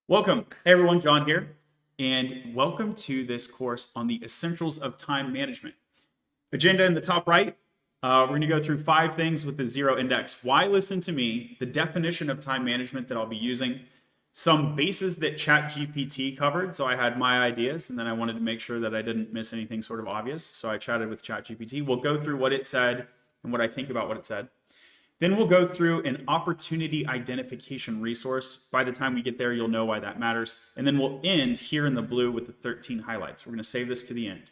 Welcome. Hey everyone, John here, and welcome to this course on the essentials of time management. Agenda in the top right, we're going to go through 5 things with the 0 index. Why listen to me? The definition of time management that I'll be using, some bases that ChatGPT covered. So I had my ideas, and then I wanted to make sure that I didn't miss anything sort of obvious. So I chatted with ChatGPT. We'll go through what it said and what I think about what it said. Then we'll go through an opportunity identification resource. By the time we get there, you'll know why that matters. And then we'll end here in the blue with the 13 highlights. We're going to save this to the end.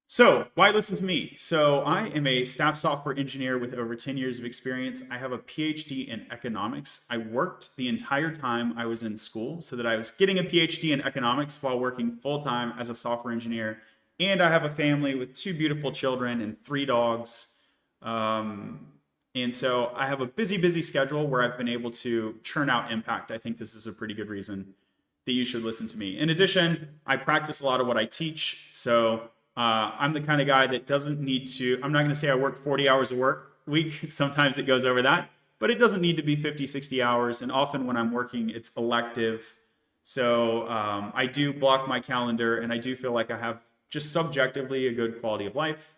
So why listen to me? So I am a staff software engineer with over 10 years of experience. I have a PhD in economics. I worked the entire time I was in school so that I was getting a PhD in economics while working full-time as a software engineer. And I have a family with 2 beautiful children and 3 dogs. And so I have a busy schedule where I've been able to churn out impact. I think this is a pretty good reason that you should listen to me. In addition, I practice a lot of what I teach. So I'm the kind of guy that doesn't need to, I'm not going to say I work 40 hours a work week. Sometimes it goes over that, but it doesn't need to be 50, 60 hours. And often when I'm working, it's elective. So I do block my calendar, and I do feel like I have just subjectively a good quality of life.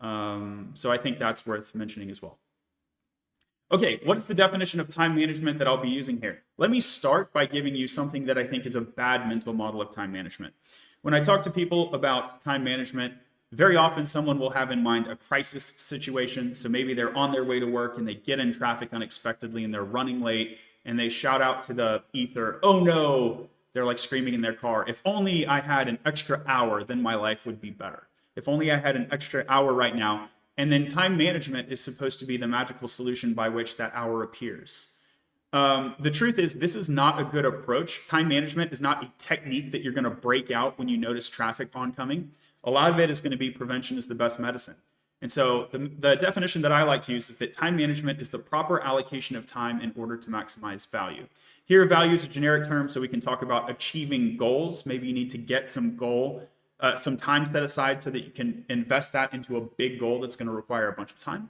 So I think that's worth mentioning as well. Okay, what is the definition of time management that I'll be using here? Let me start by giving you something that I think is a bad mental model of time management. When I talk to people about time management, very often someone will have in mind a crisis situation. So maybe they're on their way to work and they get in traffic unexpectedly and they're running late and they shout out to the ether, "Oh no," they're like screaming in their car, "If only I had an extra hour, then my life would be better. If only I had an extra hour right now." And then time management is supposed to be the magical solution by which that hour appears. The truth is, this is not a good approach. Time management is not a technique that you're going to break out when you notice traffic oncoming. A lot of it is going to be prevention is the best medicine. And so the definition that I like to use is that time management is the proper allocation of time in order to maximize value. Here, value is a generic term, so we can talk about achieving goals. Maybe you need to get some time set aside so that you can invest that into a big goal that's going to require a bunch of time.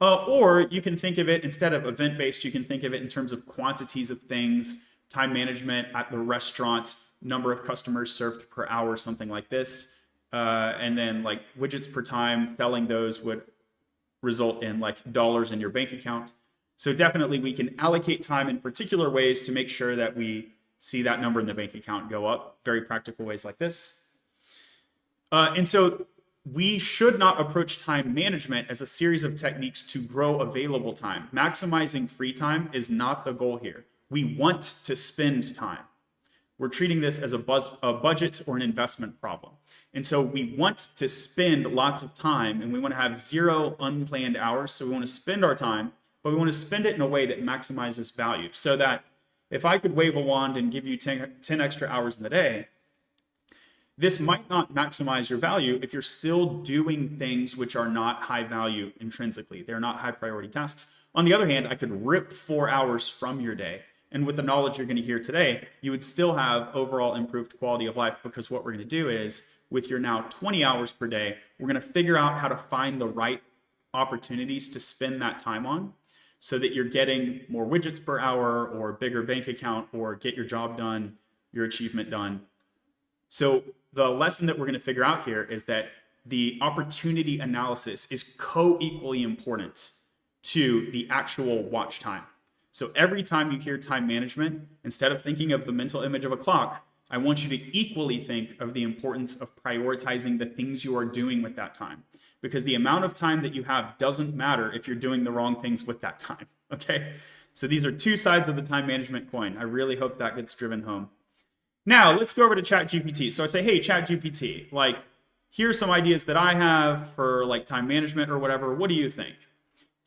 Or you can think of it, instead of event-based, you can think of it in terms of quantities of things, time management at the restaurant, number of customers served per hour, something like this. And then like widgets per time, selling those would result in like dollars in your bank account. So definitely we can allocate time in particular ways to make sure that we see that number in the bank account go up. Very practical ways like this. And so we should not approach time management as a series of techniques to grow available time. Maximizing free time is not the goal here. We want to spend time. We're treating this as a budget or an investment problem. And so we want to spend lots of time, and we want to have 0 unplanned hours. So we want to spend our time, but we want to spend it in a way that maximizes value. So that if I could wave a wand and give you 10 extra hours in the day, this might not maximize your value if you're still doing things which are not high value intrinsically. They're not high priority tasks. On the other hand, I could rip 4 hours from your day. And with the knowledge you're going to hear today, you would still have overall improved quality of life, because what we're going to do is, with your now 20 hours per day, we're going to figure out how to find the right opportunities to spend that time on so that you're getting more widgets per hour or bigger bank account or get your job done, your achievement done. So the lesson that we're going to figure out here is that the opportunity analysis is co-equally important to the actual watch time. So every time you hear time management, instead of thinking of the mental image of a clock, I want you to equally think of the importance of prioritizing the things you are doing with that time. Because the amount of time that you have doesn't matter if you're doing the wrong things with that time, okay? So these are 2 sides of the time management coin. I really hope that gets driven home. Now, let's go over to ChatGPT. So I say, hey, ChatGPT, like, here's some ideas that I have for like time management or whatever. What do you think?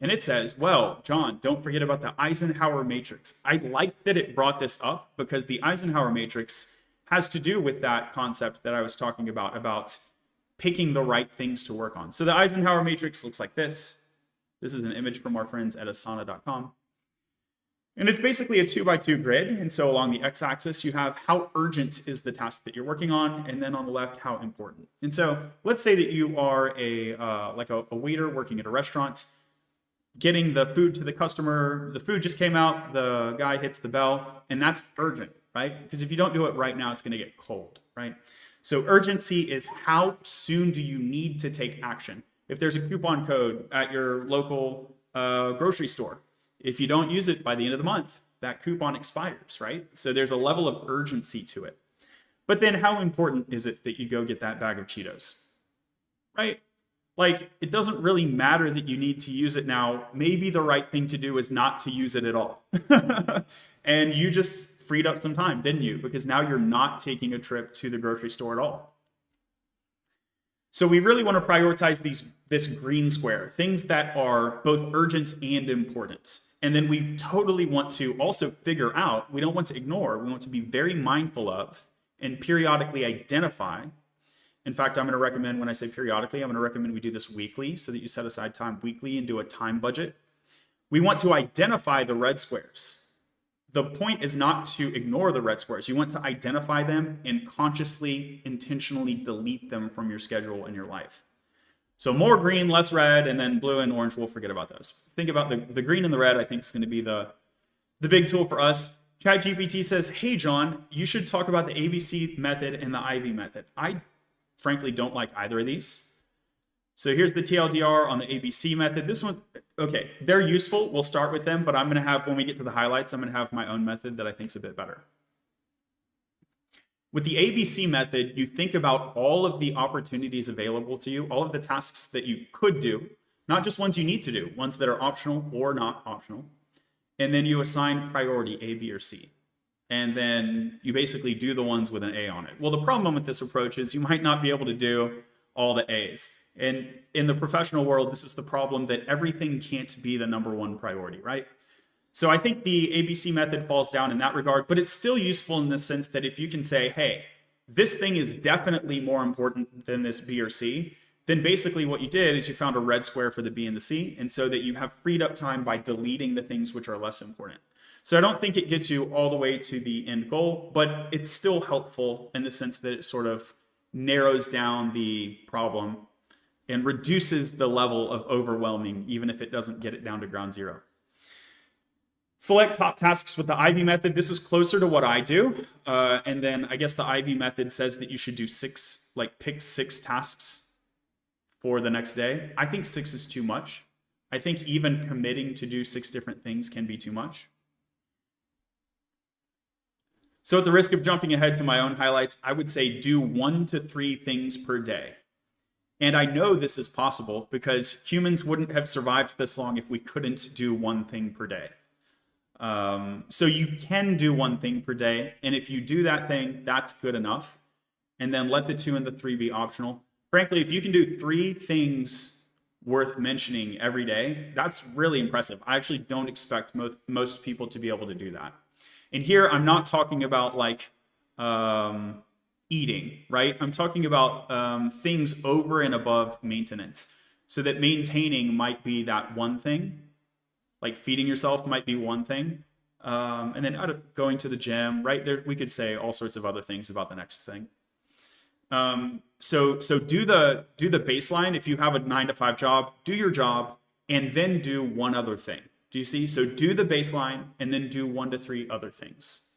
And it says, well, John, don't forget about the Eisenhower Matrix. I like that it brought this up, because the Eisenhower Matrix has to do with that concept that I was talking about picking the right things to work on. So the Eisenhower Matrix looks like this. This is an image from our friends at asana.com. And it's basically a 2x2 grid. And so along the x-axis, you have how urgent is the task that you're working on, and then on the left, how important. And so let's say that you are a waiter working at a restaurant. getting the food to the customer. The food just came out, the guy hits the bell, and that's urgent, right? Because if you don't do it right now, it's going to get cold, right? So urgency is how soon do you need to take action? If there's a coupon code at your local grocery store, if you don't use it by the end of the month, that coupon expires, right? So there's a level of urgency to it. But then how important is it that you go get that bag of Cheetos, right? Like, it doesn't really matter that you need to use it now. Maybe the right thing to do is not to use it at all. And you just freed up some time, didn't you? Because now you're not taking a trip to the grocery store at all. So we really want to prioritize this green square, things that are both urgent and important. And then we totally want to also figure out, we don't want to ignore, we want to be very mindful of and periodically identify. In fact, I'm going to recommend, when I say periodically, I'm going to recommend we do this weekly so that you set aside time weekly and do a time budget. We want to identify the red squares. The point is not to ignore the red squares. You want to identify them and consciously, intentionally delete them from your schedule and your life. So more green, less red, and then blue and orange, we'll forget about those. Think about the green and the red, I think is going to be the big tool for us. ChatGPT says, hey, John, you should talk about the ABC method and the IV method. I frankly don't like either of these. So here's the TLDR on the ABC method. This one, okay, they're useful. We'll start with them, but I'm going to have, when we get to the highlights, I'm going to have my own method that I think is a bit better. With the ABC method, you think about all of the opportunities available to you, all of the tasks that you could do, not just ones you need to do, ones that are optional or not optional. And then you assign priority A, B, or C. And then you basically do the ones with an A on it. Well, the problem with this approach is you might not be able to do all the A's. And in the professional world, this is the problem that everything can't be the number one priority, right? So I think the ABC method falls down in that regard, but it's still useful in the sense that if you can say, hey, this thing is definitely more important than this B or C, then basically what you did is you found a red square for the B and the C, and so that you have freed up time by deleting the things which are less important. So I don't think it gets you all the way to the end goal, but it's still helpful in the sense that it sort of narrows down the problem and reduces the level of overwhelming, even if it doesn't get it down to ground zero. Select top tasks with the IV method. This is closer to what I do. And then I guess the IV method says that you should do pick 6 tasks for the next day. I think 6 is too much. I think even committing to do 6 different things can be too much. So at the risk of jumping ahead to my own highlights, I would say do 1 to 3 things per day. And I know this is possible because humans wouldn't have survived this long if we couldn't do 1 thing per day. So you can do 1 thing per day. And if you do that thing, that's good enough. And then let the 2 and the 3 be optional. Frankly, if you can do 3 things worth mentioning every day, that's really impressive. I actually don't expect most people to be able to do that. And here, I'm not talking about like eating, right? I'm talking about things over and above maintenance. So that maintaining might be that 1 thing, like feeding yourself might be 1 thing. And then going to the gym, right? There, we could say all sorts of other things about the next thing. So do the baseline. If you have a 9-to-5 job, do your job and then do 1 other thing. Do you see? So do the baseline and then do 1 to 3 other things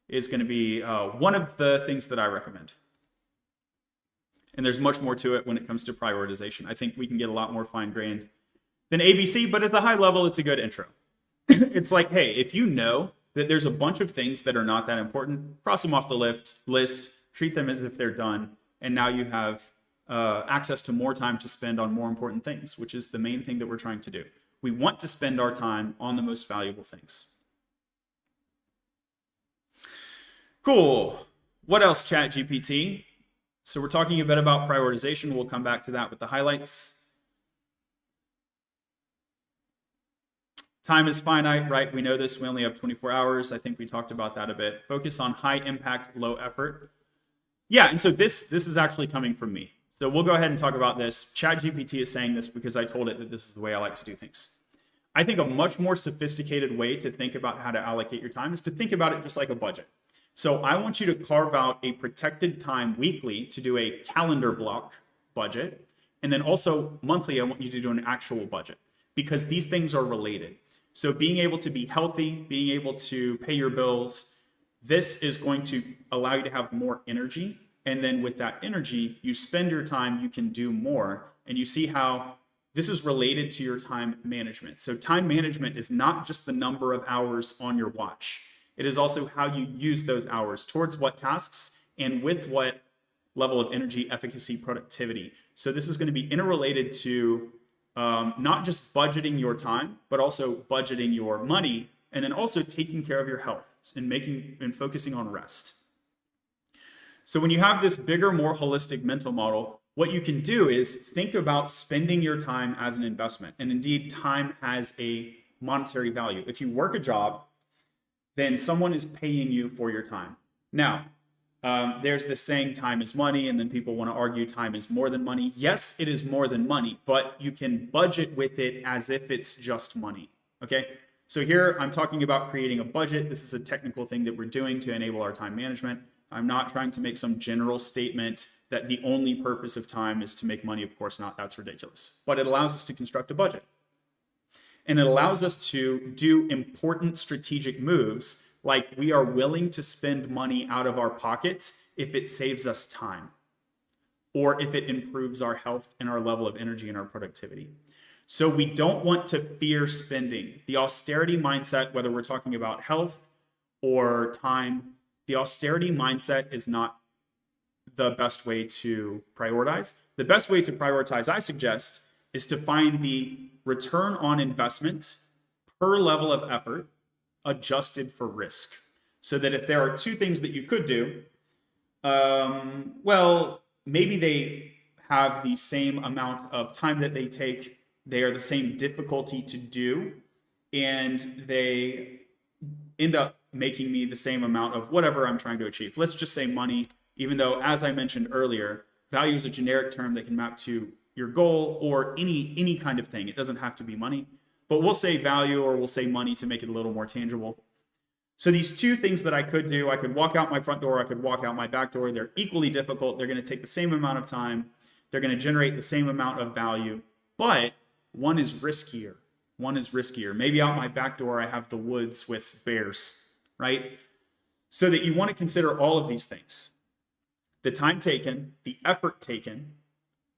is going to be one of the things that I recommend. And there's much more to it when it comes to prioritization. I think we can get a lot more fine-grained than ABC, but as a high level, it's a good intro. It's like, hey, if you know that there's a bunch of things that are not that important, cross them off the list, treat them as if they're done, and now you have access to more time to spend on more important things, which is the main thing that we're trying to do. We want to spend our time on the most valuable things. Cool. What else, ChatGPT? So we're talking a bit about prioritization. We'll come back to that with the highlights. Time is finite, right? We know this. We only have 24 hours. I think we talked about that a bit. Focus on high impact, low effort. Yeah, and so this is actually coming from me. So we'll go ahead and talk about this. ChatGPT is saying this because I told it that this is the way I like to do things. I think a much more sophisticated way to think about how to allocate your time is to think about it just like a budget. So I want you to carve out a protected time weekly to do a calendar block budget. And then also monthly, I want you to do an actual budget. because these things are related. So being able to be healthy, being able to pay your bills, this is going to allow you to have more energy. And then with that energy, you spend your time, you can do more. And you see how this is related to your time management. So time management is not just the number of hours on your watch. It is also how you use those hours towards what tasks and with what level of energy, efficacy, productivity. So this is going to be interrelated to not just budgeting your time, but also budgeting your money, and then also taking care of your health and focusing on rest. So when you have this bigger, more holistic mental model, what you can do is think about spending your time as an investment. And indeed, time has a monetary value. If you work a job, then someone is paying you for your time. Now, there's this saying, time is money, and then people want to argue time is more than money. Yes, it is more than money, but you can budget with it as if it's just money, okay? So here I'm talking about creating a budget. This is a technical thing that we're doing to enable our time management. I'm not trying to make some general statement that the only purpose of time is to make money. Of course not, that's ridiculous. But it allows us to construct a budget. And it allows us to do important strategic moves, like we are willing to spend money out of our pocket if it saves us time, or if it improves our health and our level of energy and our productivity. So we don't want to fear spending. The austerity mindset, whether we're talking about health or time, the austerity mindset is not the best way to prioritize. The best way to prioritize, I suggest, is to find the return on investment per level of effort adjusted for risk. So that if there are two things that you could do, well, maybe they have the same amount of time that they take, they are the same difficulty to do, and they end up making me the same amount of whatever I'm trying to achieve. Let's just say money, even though, as I mentioned earlier, value is a generic term that can map to your goal or any kind of thing. It doesn't have to be money, but we'll say value or we'll say money to make it a little more tangible. So these two things that I could do, I could walk out my front door, I could walk out my back door. They're equally difficult. They're going to take the same amount of time. They're going to generate the same amount of value, but one is riskier. One is riskier. Maybe out my back door, I have the woods with bears, right? So that you want to consider all of these things. The time taken, the effort taken,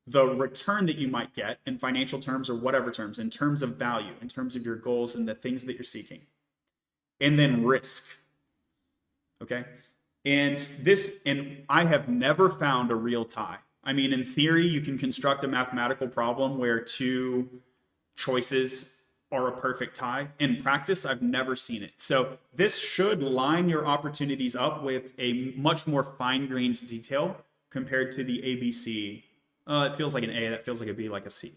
the return that you might get in financial terms or whatever terms, in terms of value, in terms of your goals and the things that you're seeking. And then risk, okay? And I have never found a real tie. I mean, in theory, you can construct a mathematical problem where two choices are a perfect tie. In practice, I've never seen it. So this should line your opportunities up with a much more fine-grained detail compared to the ABC. It feels like an A, that feels like a B, like a C.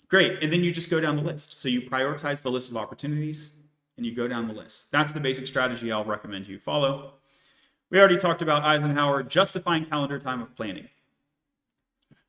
Great, and then you just go down the list. So you prioritize the list of opportunities and you go down the list. That's the basic strategy I'll recommend you follow. We already talked about Eisenhower, justifying calendar time of planning.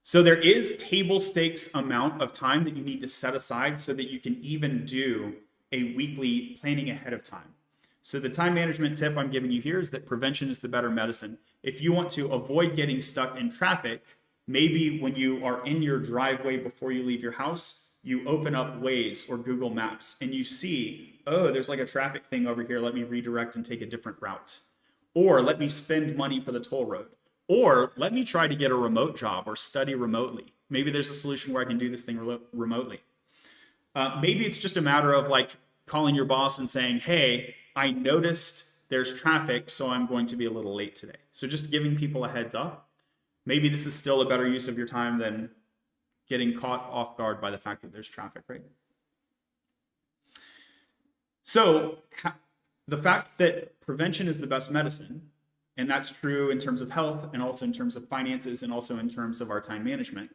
So there is table stakes amount of time that you need to set aside so that you can even do a weekly planning ahead of time. So the time management tip I'm giving you here is that prevention is the better medicine. If you want to avoid getting stuck in traffic, maybe when you are in your driveway before you leave your house, you open up Waze or Google Maps and you see, oh, there's like a traffic thing over here. Let me redirect and take a different route. Or let me spend money for the toll road. Or let me try to get a remote job or study remotely. Maybe there's a solution where I can do this thing remotely. Maybe it's just a matter of like calling your boss and saying, hey, I noticed there's traffic, so I'm going to be a little late today. So just giving people a heads up. Maybe this is still a better use of your time than getting caught off guard by the fact that there's traffic, right? So the fact that prevention is the best medicine, and that's true in terms of health and also in terms of finances and also in terms of our time management,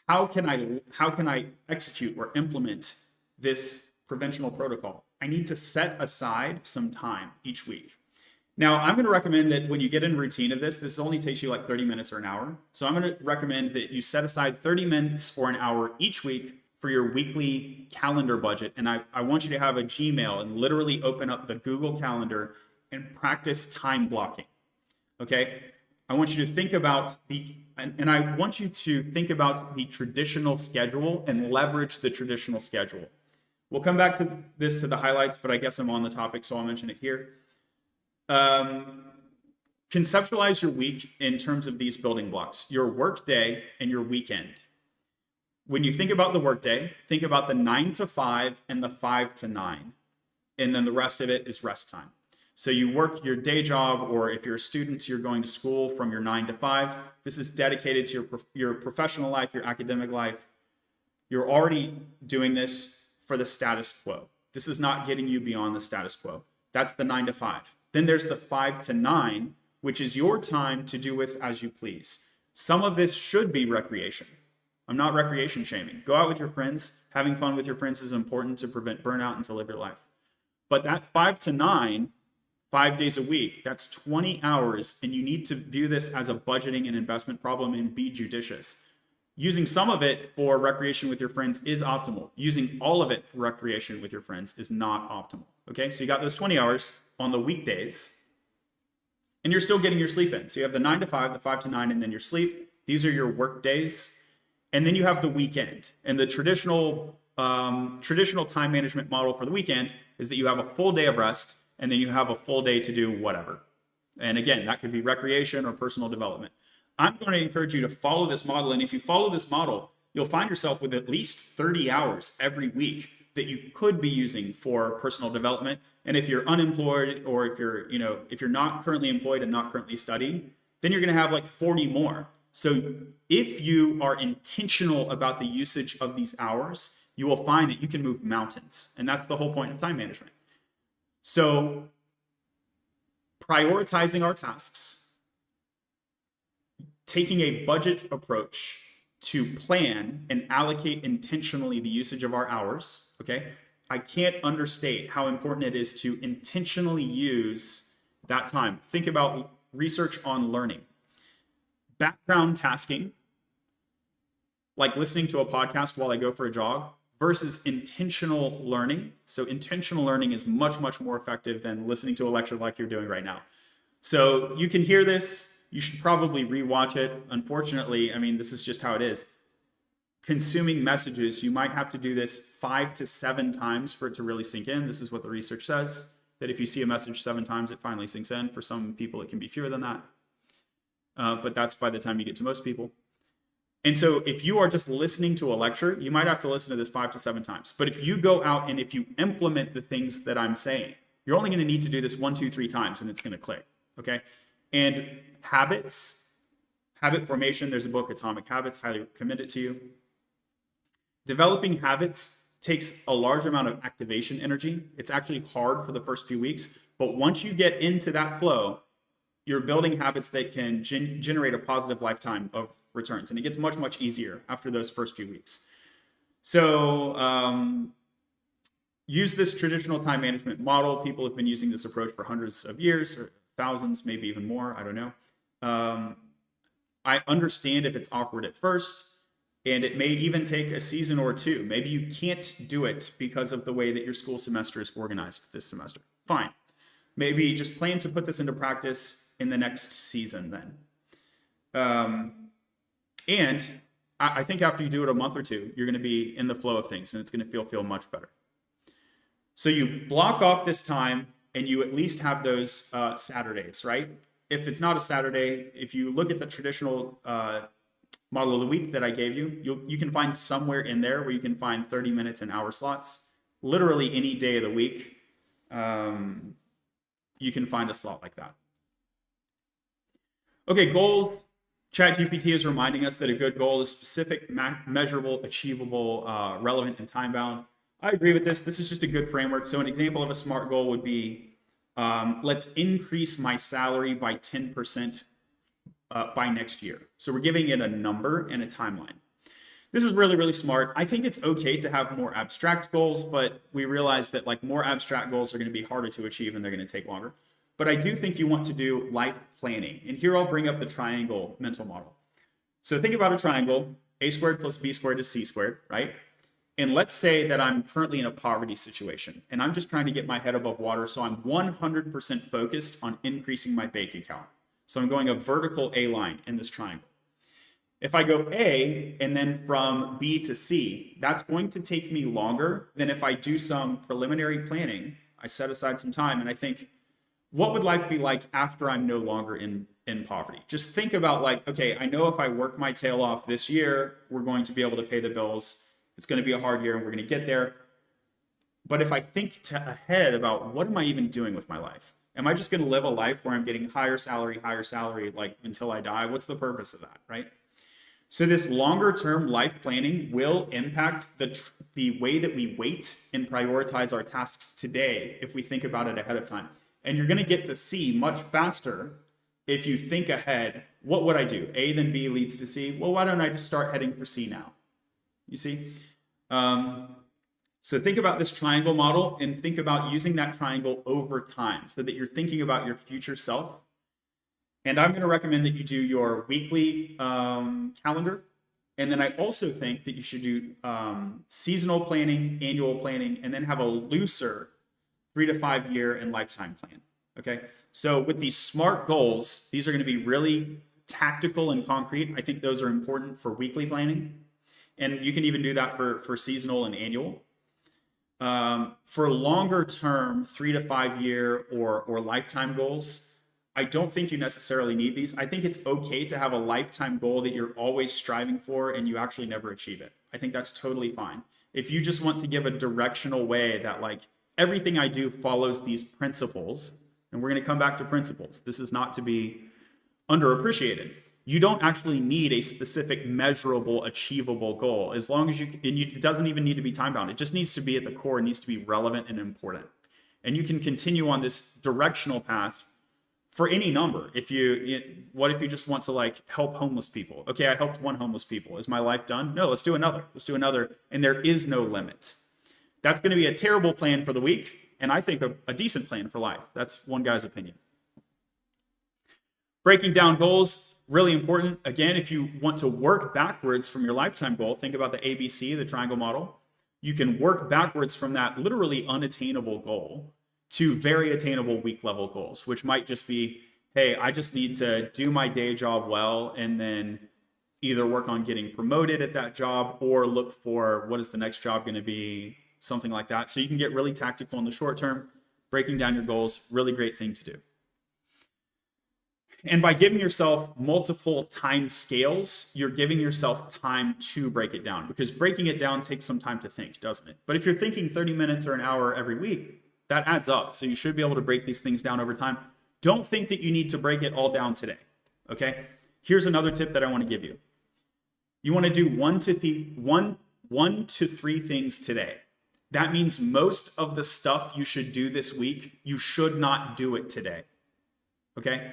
how can I execute or implement this preventional protocol? I need to set aside some time each week. Now, I'm going to recommend that when you get in a routine of this only takes you like 30 minutes or an hour. So I'm going to recommend that you set aside 30 minutes or an hour each week for your weekly calendar budget. And I want you to have a Gmail and literally open up the Google Calendar and practice time blocking. Okay? I want you to think about and I want you to think about the traditional schedule and leverage the traditional schedule. We'll come back to this to the highlights, but I guess I'm on the topic, so I'll mention it here. Conceptualize your week in terms of these building blocks, your work day and your weekend. When you think about the workday, think about the 9 to 5 and the 5 to 9. And then the rest of it is rest time. So you work your day job, or if you're a student, you're going to school from your 9 to 5. This is dedicated to your professional life, your academic life. You're already doing this for the status quo. This is not getting you beyond the status quo. That's the 9 to 5. Then there's the 5 to 9, which is your time to do with as you please. Some of this should be recreation. I'm not recreation shaming. Go out with your friends. Having fun with your friends is important to prevent burnout and to live your life. But that 5 to 9, 5 days a week, that's 20 hours, and you need to view this as a budgeting and investment problem and be judicious. Using some of it for recreation with your friends is optimal. Using all of it for recreation with your friends is not optimal. Okay, so you got those 20 hours on the weekdays, and you're still getting your sleep in. So you have the 9 to 5, the 5 to 9, and then your sleep. These are your work days. And then you have the weekend. And the traditional time management model for the weekend is that you have a full day of rest, and then you have a full day to do whatever. And again, that could be recreation or personal development. I'm going to encourage you to follow this model. And if you follow this model, you'll find yourself with at least 30 hours every week that you could be using for personal development. And if you're unemployed, or if you're not currently employed and not currently studying, then you're going to have like 40 more. So if you are intentional about the usage of these hours, you will find that you can move mountains. And that's the whole point of time management. So prioritizing our tasks, taking a budget approach to plan and allocate intentionally the usage of our hours, okay? I can't understate how important it is to intentionally use that time. Think about research on learning. Background tasking, like listening to a podcast while I go for a jog, versus intentional learning. So intentional learning is much, much more effective than listening to a lecture like you're doing right now. So you can hear this. You should probably rewatch it. Unfortunately, I mean, this is just how it is. Consuming messages, you might have to do this 5 to 7 times for it to really sink in. This is what the research says, that if you see a message 7 times, it finally sinks in. For some people, it can be fewer than that. But that's by the time you get to most people. And so if you are just listening to a lecture, you might have to listen to this 5 to 7 times. But if you go out and if you implement the things that I'm saying, you're only going to need to do this 1, 2, 3 times, and it's going to click. Okay. And habit formation, there's a book, Atomic Habits, highly recommend it to you. Developing habits takes a large amount of activation energy. It's actually hard for the first few weeks, but once you get into that flow, you're building habits that can generate a positive lifetime of returns. And it gets much, much easier after those first few weeks. So use this traditional time management model. People have been using this approach for hundreds of years, or thousands, maybe even more. I don't know. I understand if it's awkward at first, and it may even take a season or 2. Maybe you can't do it because of the way that your school semester is organized this semester. Fine. Maybe just plan to put this into practice in the next season then. And I think after you do it a month or 2, you're going to be in the flow of things, and it's going to feel much better. So you block off this time, and you at least have those Saturdays, right? If it's not a Saturday, if you look at the traditional model of the week that I gave you, you can find somewhere in there where you can find 30 minutes and hour slots. Literally any day of the week, you can find a slot like that. Okay, goals. ChatGPT is reminding us that a good goal is specific, measurable, achievable, relevant, and time-bound. I agree with this. This is just a good framework. So an example of a SMART goal would be, let's increase my salary by 10% by next year. So we're giving it a number and a timeline. This is really, really smart. I think it's okay to have more abstract goals, but we realize that like more abstract goals are going to be harder to achieve and they're going to take longer. But I do think you want to do life planning. And here I'll bring up the triangle mental model. So think about a triangle. A squared plus B squared is C squared, right? And let's say that I'm currently in a poverty situation and I'm just trying to get my head above water. So I'm 100% focused on increasing my bank account. So I'm going a vertical A line in this triangle. If I go A and then from B to C, that's going to take me longer than if I do some preliminary planning. I set aside some time and I think, what would life be like after I'm no longer in poverty? Just think about like, okay, I know if I work my tail off this year, we're going to be able to pay the bills. It's going to be a hard year and we're going to get there. But if I think ahead about what am I even doing with my life? Am I just going to live a life where I'm getting higher salary, like until I die? What's the purpose of that, right? So this longer term life planning will impact the way that we weight and prioritize our tasks today if we think about it ahead of time. And you're going to get to see much faster if you think ahead. What would I do? A then B leads to C. Well, why don't I just start heading for C now? You see? So think about this triangle model and think about using that triangle over time so that you're thinking about your future self. And I'm going to recommend that you do your weekly calendar. And then I also think that you should do seasonal planning, annual planning, and then have a looser 3 to 5 year and lifetime plan. Okay. So with these SMART goals, these are going to be really tactical and concrete. I think those are important for weekly planning. And you can even do that for seasonal and annual. For longer term, 3 to 5 year or lifetime goals, I don't think you necessarily need these. I think it's okay to have a lifetime goal that you're always striving for and you actually never achieve it. I think that's totally fine. If you just want to give a directional way that like everything I do follows these principles, and we're going to come back to principles. This is not to be underappreciated. You don't actually need a specific, measurable, achievable goal. As long as it doesn't even need to be time bound. It just needs to be at the core. It needs to be relevant and important. And you can continue on this directional path for any number. What if you just want to like help homeless people? Okay, I helped one homeless people. Is my life done? No, let's do another. Let's do another. And there is no limit. That's going to be a terrible plan for the week. And I think a decent plan for life. That's one guy's opinion. Breaking down goals, really important. Again, if you want to work backwards from your lifetime goal, think about the ABC, the triangle model. You can work backwards from that literally unattainable goal to very attainable week level goals, which might just be, hey, I just need to do my day job well and then either work on getting promoted at that job or look for what is the next job going to be, something like that. So you can get really tactical in the short term. Breaking down your goals, really great thing to do. And by giving yourself multiple time scales, you're giving yourself time to break it down, because breaking it down takes some time to think, doesn't it? But if you're thinking 30 minutes or an hour every week, that adds up. So you should be able to break these things down over time. Don't think that you need to break it all down today. Okay. Here's another tip that I want to give you. You want to do one to three things today. That means most of the stuff you should do this week, you should not do it today. Okay.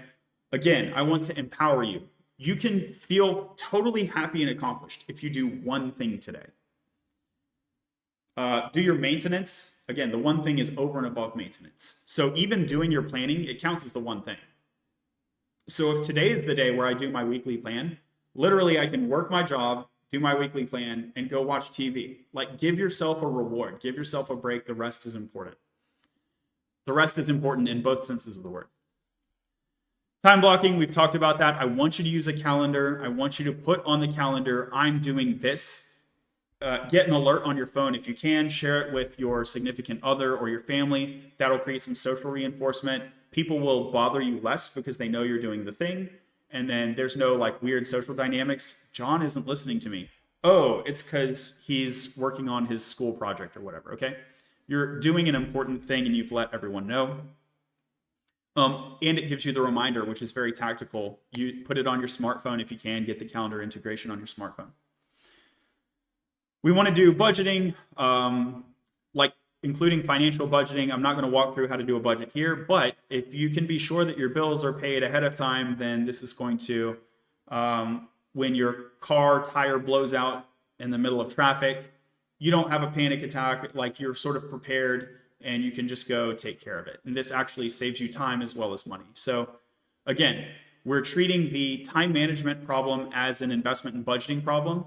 Again, I want to empower you. You can feel totally happy and accomplished if you do one thing today. Do your maintenance. Again, the one thing is over and above maintenance. So even doing your planning, it counts as the one thing. So if today is the day where I do my weekly plan, literally I can work my job, do my weekly plan, and go watch TV. Like, give yourself a reward. Give yourself a break. The rest is important. The rest is important in both senses of the word. Time blocking, we've talked about that. I want you to use a calendar. I want you to put on the calendar, I'm doing this. Get an alert on your phone if you can. Share it with your significant other or your family. That'll create some social reinforcement. People will bother you less because they know you're doing the thing. And then there's no like weird social dynamics. John isn't listening to me. Oh, it's because he's working on his school project or whatever, okay? You're doing an important thing and you've let everyone know. And it gives you the reminder, which is very tactical. You put it on your smartphone if you can, get the calendar integration on your smartphone. We want to do budgeting, like including financial budgeting. I'm not going to walk through how to do a budget here, but if you can be sure that your bills are paid ahead of time, then this is going to, when your car tire blows out in the middle of traffic, you don't have a panic attack, like you're sort of prepared and you can just go take care of it. And this actually saves you time as well as money. So again, we're treating the time management problem as an investment and budgeting problem.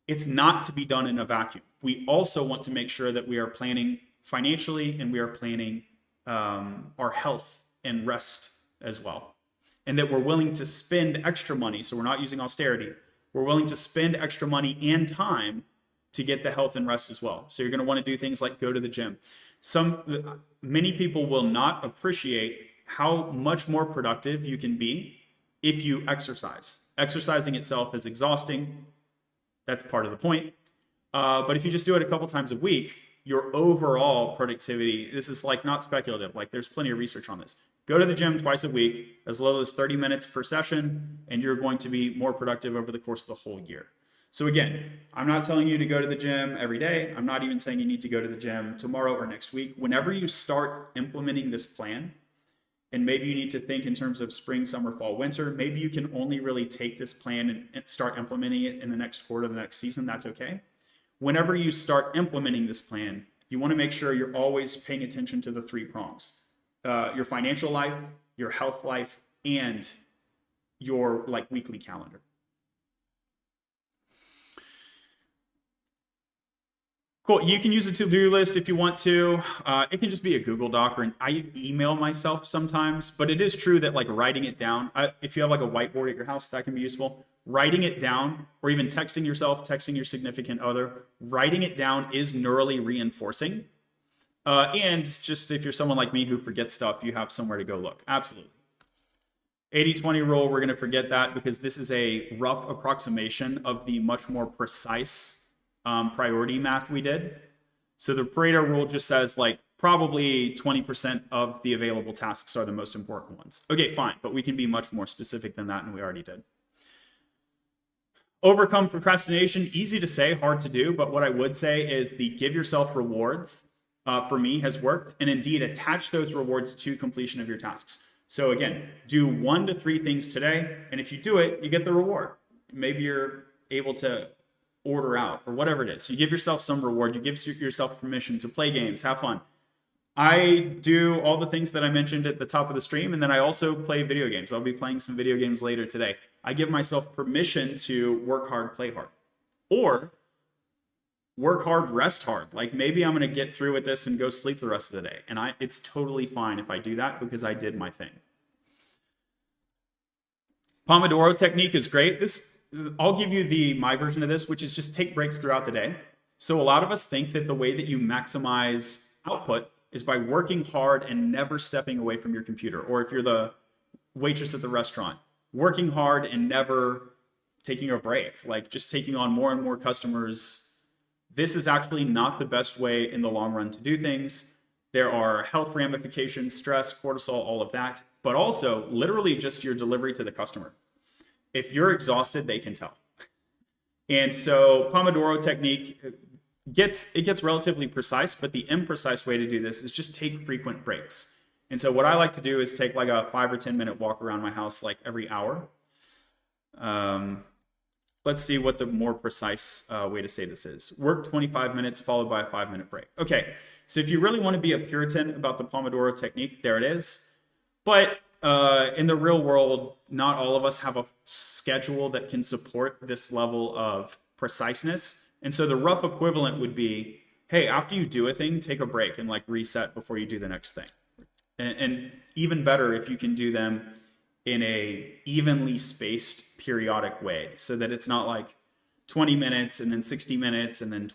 It's not to be done in a vacuum. We also want to make sure that we are planning financially and we are planning our health and rest as well. and that we're willing to spend extra money. So we're not using austerity. We're willing to spend extra money and time to get the health and rest as well. So you're going to want to do things like go to the gym. Many people will not appreciate how much more productive you can be if you exercise. Exercising itself is exhausting. That's part of the point. But if you just do it a couple times a week, your overall productivity, this is like not speculative, like there's plenty of research on this. Go to the gym twice a week, as low as 30 minutes per session, and you're going to be more productive over the course of the whole year. So again, I'm not telling you to go to the gym every day. I'm not even saying you need to go to the gym tomorrow or next week. Whenever you start implementing this plan, and maybe you need to think in terms of spring, summer, fall, winter, maybe you can only really take this plan and start implementing it in the next quarter, the next season, that's okay. Whenever you start implementing this plan, you want to make sure you're always paying attention to the 3 prongs. Your financial life, your health life, and your weekly calendar. Cool. You can use a to-do list if you want to. It can just be a Google Doc, or I email myself sometimes, but it is true that writing it down, if you have a whiteboard at your house, that can be useful. Writing it down, or even texting yourself, texting your significant other, writing it down is neurally reinforcing. And just if you're someone like me who forgets stuff, you have somewhere to go look. Absolutely. 80-20 rule, we're going to forget that because this is a rough approximation of the much more precise priority math we did. So the Pareto rule just says probably 20% of the available tasks are the most important ones. Okay, fine, but we can be much more specific than that, and we already did. Overcome procrastination, easy to say, hard to do, but what I would say is the give yourself rewards for me has worked, and indeed attach those rewards to completion of your tasks. So again, do 1 to 3 things today, and if you do it, you get the reward. Maybe you're able to order out or whatever it is. You give yourself some reward, you give yourself permission to play games, have fun. I do all the things that I mentioned at the top of the stream, and then I also play video games. I'll be playing some video games later today. I give myself permission to work hard, play hard. Or work hard, rest hard. Maybe I'm going to get through with this and go sleep the rest of the day. And it's totally fine if I do that because I did my thing. Pomodoro Technique is great. I'll give you my version of this, which is just take breaks throughout the day. So a lot of us think that the way that you maximize output is by working hard and never stepping away from your computer. Or if you're the waitress at the restaurant, working hard and never taking a break, just taking on more and more customers. This is actually not the best way in the long run to do things. There are health ramifications, stress, cortisol, all of that, but also literally just your delivery to the customer. If you're exhausted, they can tell. And so Pomodoro Technique gets relatively precise, but the imprecise way to do this is just take frequent breaks. And so what I like to do is take a 5 or 10 minute walk around my house every hour. Let's see what the more precise way to say this is. Work 25 minutes followed by a 5-minute break. Okay, so if you really want to be a Puritan about the Pomodoro Technique, there it is. But in the real world, not all of us have a schedule that can support this level of preciseness. And so the rough equivalent would be, hey, after you do a thing, take a break and reset before you do the next thing. And even better if you can do them in a evenly spaced periodic way so that it's not 20 minutes and then 60 minutes and then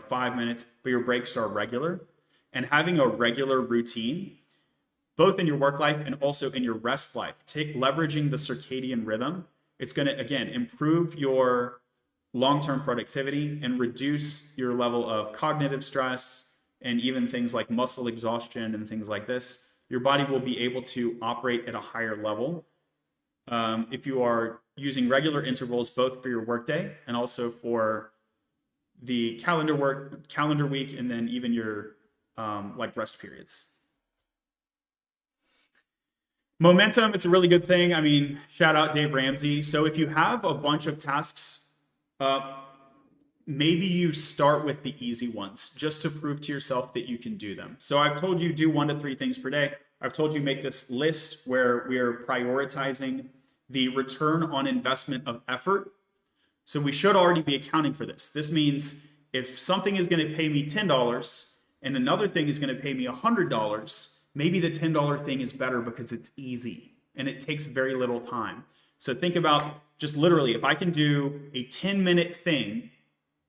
5 minutes, but your breaks are regular. And having a regular routine, both in your work life and also in your rest life, leveraging the circadian rhythm, it's going to, again, improve your long-term productivity and reduce your level of cognitive stress and even things like muscle exhaustion and things like this. Your body will be able to operate at a higher level if you are using regular intervals, both for your workday and also for the calendar week, and then even your rest periods. Momentum, it's a really good thing. I mean, shout out Dave Ramsey. So if you have a bunch of tasks, maybe you start with the easy ones just to prove to yourself that you can do them. So I've told you do 1 to 3 things per day. I've told you make this list where we are prioritizing the return on investment of effort. So we should already be accounting for this. This means if something is going to pay me $10 and another thing is going to pay me $100, maybe the $10 thing is better because it's easy. and it takes very little time. So think about just literally, if I can do a 10-minute thing,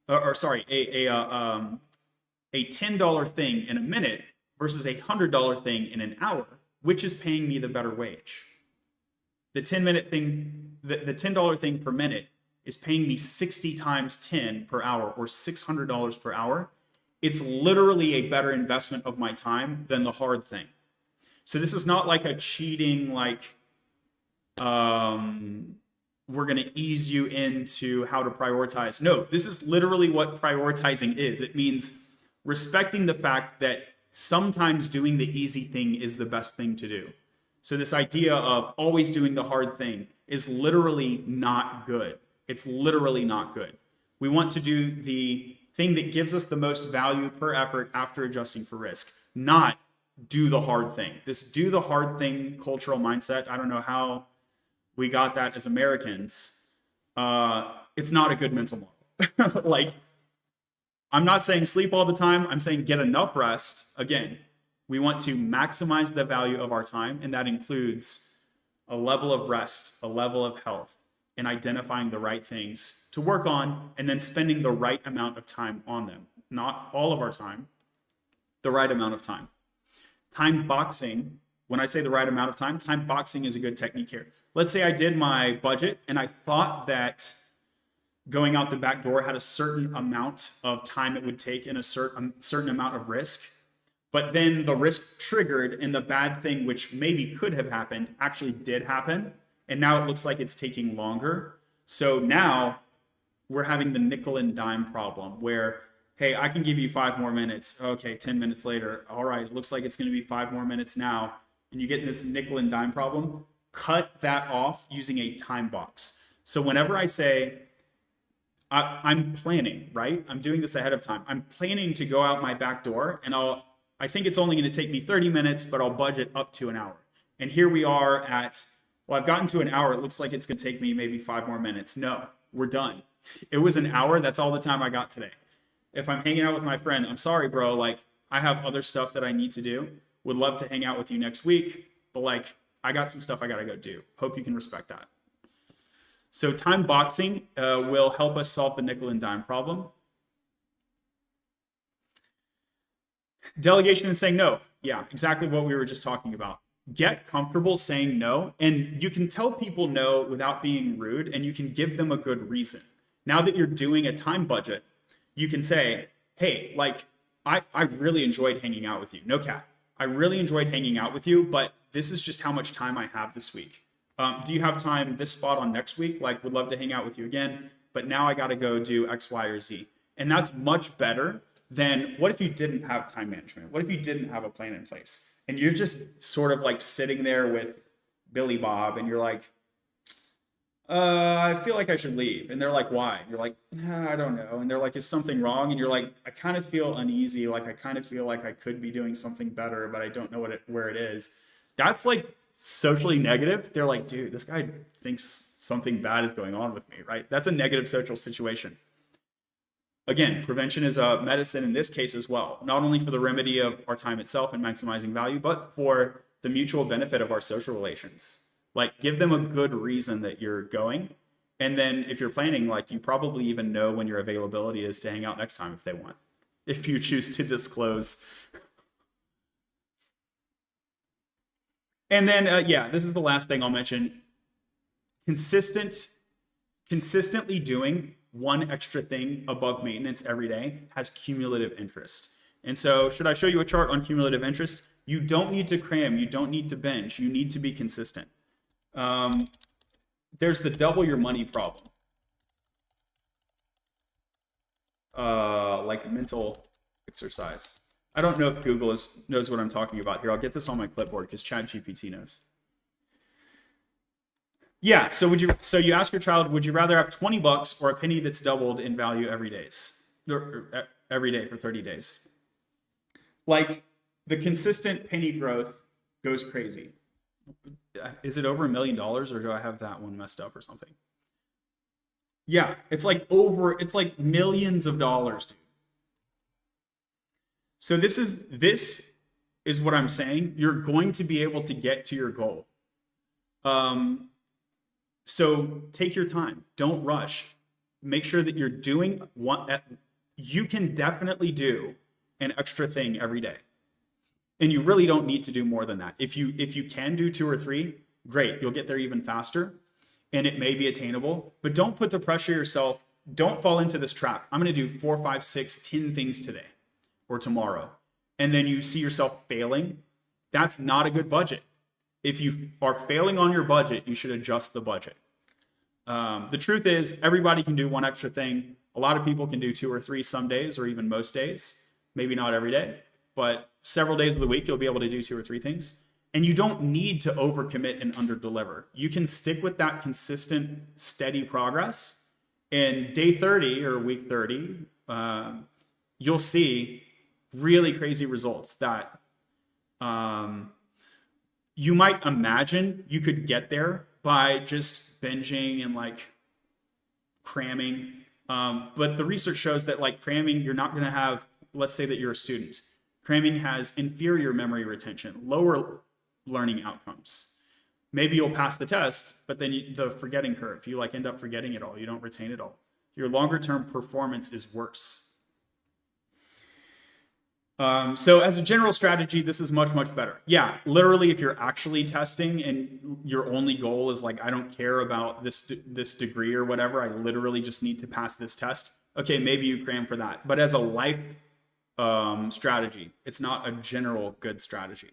or sorry, a $10 thing in a minute versus a $100 thing in an hour, which is paying me the better wage? The 10-minute thing, the $10 thing per minute is paying me 60 times 10 per hour, or $600 per hour. It's literally a better investment of my time than the hard thing. So this is not like a cheating, like, we're going to ease you into how to prioritize. No, this is literally what prioritizing is. It means respecting the fact that sometimes doing the easy thing is the best thing to do. So this idea of always doing the hard thing is literally not good. It's literally not good. We want to do the thing that gives us the most value per effort after adjusting for risk, not do the hard thing. This do the hard thing cultural mindset, I don't know how we got that as Americans. It's not a good mental model. Like, I'm not saying sleep all the time. I'm saying get enough rest. Again, we want to maximize the value of our time, and that includes a level of rest, a level of health, and identifying the right things to work on, and then spending the right amount of time on them. Not all of our time, the right amount of time. Time boxing, when I say the right amount of time, time boxing is a good technique here. Let's say I did my budget and I thought that going out the back door had a certain amount of time it would take and a certain amount of risk. But then the risk triggered and the bad thing, which maybe could have happened, actually did happen. And now it looks like it's taking longer. So now we're having the nickel and dime problem where, hey, I can give you 5 more minutes. Okay, 10 minutes later. All right, it looks like it's going to be 5 more minutes now. And you get this nickel and dime problem. Cut that off using a time box. So whenever I say, I'm planning, right? I'm doing this ahead of time. I'm planning to go out my back door, and I think it's only going to take me 30 minutes, but I'll budget up to an hour. And here we are at, well, I've gotten to an hour. It looks like it's going to take me maybe 5 more minutes. No, we're done. It was an hour. That's all the time I got today. If I'm hanging out with my friend, I'm sorry, bro. Like, I have other stuff that I need to do. Would love to hang out with you next week, but like, I got some stuff I got to go do. Hope you can respect that. So time boxing will help us solve the nickel and dime problem. Delegation and saying no. Yeah, exactly what we were just talking about. Get comfortable saying no, and you can tell people no without being rude, and you can give them a good reason. Now that you're doing a time budget, you can say, hey, like, I really enjoyed hanging out with you. No cap. I really enjoyed hanging out with you, but this is just how much time I have this week. Do you have time this spot on next week? Like, would love to hang out with you again, but now I got to go do X, Y, or Z. And that's much better than what if you didn't have time management? What if you didn't have a plan in place? And you're just sort of like sitting there with Billy Bob and you're like, I feel like I should leave. And they're like, why? And you're like, I don't know. And they're like, is something wrong? And you're like, I kind of feel uneasy. Like, I kind of feel like I could be doing something better, but I don't know where it is. That's like socially negative. They're like, dude, this guy thinks something bad is going on with me, right? That's a negative social situation. Again, prevention is a medicine in this case as well, not only for the remedy of our time itself and maximizing value, but for the mutual benefit of our social relations. Like, give them a good reason that you're going. And then if you're planning, like, you probably even know when your availability is to hang out next time if they want, if you choose to disclose. And then, yeah, this is the last thing I'll mention. Consistently doing one extra thing above maintenance every day has cumulative interest. And so should I show you a chart on cumulative interest? You don't need to cram. You don't need to binge. You need to be consistent. There's the double your money problem. Like mental exercise. I don't know if Google knows what I'm talking about here. I'll get this on my clipboard because ChatGPT knows. Yeah, so you ask your child, would you rather have 20 bucks or a penny that's doubled in value every day for 30 days? Like, the consistent penny growth goes crazy. Is it over $1 million, or do I have that one messed up or something? Yeah, it's like millions of dollars, dude. So this is what I'm saying. You're going to be able to get to your goal. So take your time. Don't rush. Make sure that you're doing what you can definitely do an extra thing every day. And you really don't need to do more than that. If you can do 2 or 3, great. You'll get there even faster and it may be attainable, but don't put the pressure yourself. Don't fall into this trap. I'm going to do 4, 5, 6, 10 things today or tomorrow. And then you see yourself failing. That's not a good budget. If you are failing on your budget, you should adjust the budget. The truth is, everybody can do one extra thing. A lot of people can do 2 or 3 some days, or even most days. Maybe not every day, but several days of the week, you'll be able to do 2 or 3 things. And you don't need to overcommit and underdeliver. You can stick with that consistent, steady progress. And day 30 or week 30, you'll see really crazy results that you might imagine you could get there by just binging and like cramming. But the research shows that like cramming, you're not going to have, let's say that you're a student. Cramming has inferior memory retention, lower learning outcomes. Maybe you'll pass the test, but then the forgetting curve, you like end up forgetting it all. You don't retain it all. Your longer term performance is worse. So as a general strategy, this is much, much better. Yeah, literally, if you're actually testing and your only goal is like, I don't care about this degree or whatever, I literally just need to pass this test. Okay, maybe you cram for that. But as a life strategy, it's not a general good strategy.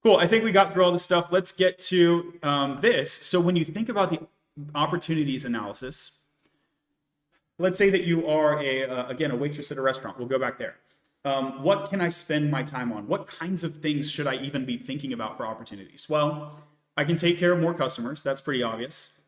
Cool, I think we got through all this stuff. Let's get to this. So when you think about the opportunities analysis, let's say that you are again, a waitress at a restaurant. We'll go back there. What can I spend my time on? What kinds of things should I even be thinking about for opportunities? Well, I can take care of more customers. That's pretty obvious.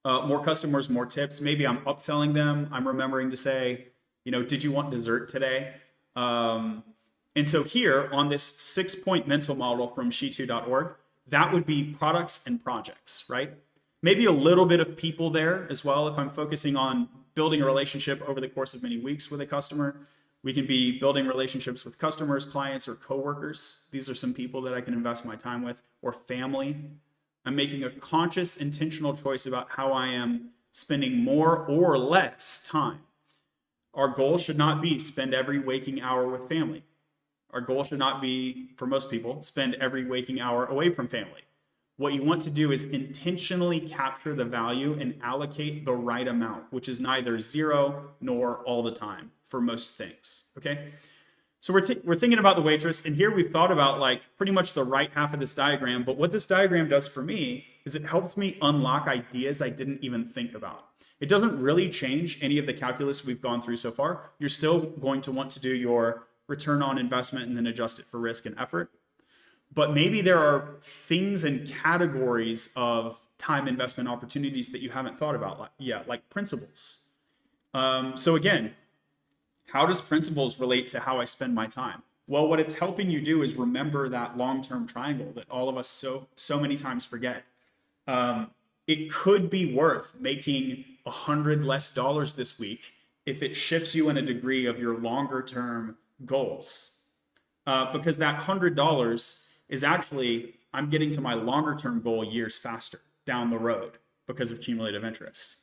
More customers, more tips. Maybe I'm upselling them. I'm remembering to say, did you want dessert today? And so here on this 6-point mental model from she2.org, that would be products and projects, right? Maybe a little bit of people there as well. If I'm focusing on building a relationship over the course of many weeks with a customer, we can be building relationships with customers, clients, or coworkers. These are some people that I can invest my time with, or family. I'm making a conscious, intentional choice about how I am spending more or less time. Our goal should not be spend every waking hour with family. Our goal should not be, for most people, spend every waking hour away from family. What you want to do is intentionally capture the value and allocate the right amount, which is neither zero nor all the time for most things, okay? So we're thinking about the waitress, and here we've thought about like pretty much the right half of this diagram, but what this diagram does for me is it helps me unlock ideas I didn't even think about. It doesn't really change any of the calculus we've gone through so far. You're still going to want to do your return on investment and then adjust it for risk and effort. But maybe there are things and categories of time investment opportunities that you haven't thought about yet, like principles. So again, how does principles relate to how I spend my time? Well, what it's helping you do is remember that long-term triangle that all of us so many times forget. It could be worth making $100 less this week if it shifts you in a degree of your longer-term goals. Because that $100 is actually, I'm getting to my longer term goal years faster down the road because of cumulative interest.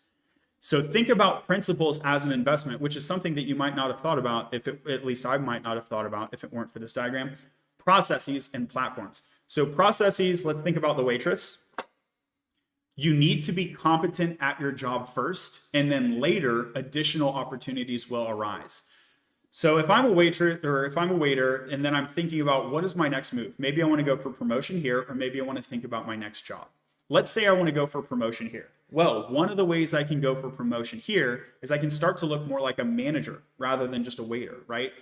So think about principles as an investment, which is something that you might not have thought about, at least I might not have thought about if it weren't for this diagram. Processes and platforms. So processes, let's think about the waitress. You need to be competent at your job first, and then later additional opportunities will arise. So if I'm a waiter, and then I'm thinking about what is my next move? Maybe I want to go for promotion here, or maybe I want to think about my next job. Let's say I want to go for promotion here. Well, one of the ways I can go for promotion here is I can start to look more like a manager rather than just a waiter, right?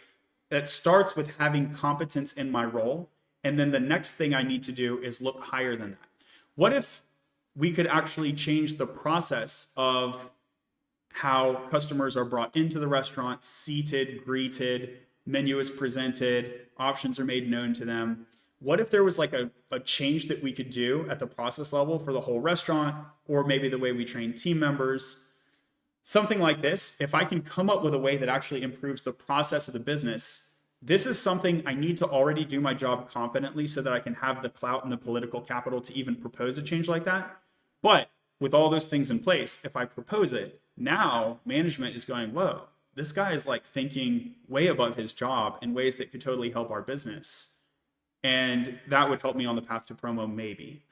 That starts with having competence in my role. And then the next thing I need to do is look higher than that. What if we could actually change the process of how customers are brought into the restaurant, seated, greeted, menu is presented, options are made known to them? What if there was like a change that we could do at the process level for the whole restaurant, or maybe the way we train team members? Something like this, if I can come up with a way that actually improves the process of the business, This is something I need to already do my job competently so that I can have the clout and the political capital to even propose a change like that. But with all those things in place, if I propose it, now management is going, whoa, this guy is like thinking way above his job in ways that could totally help our business. And that would help me on the path to promo, maybe.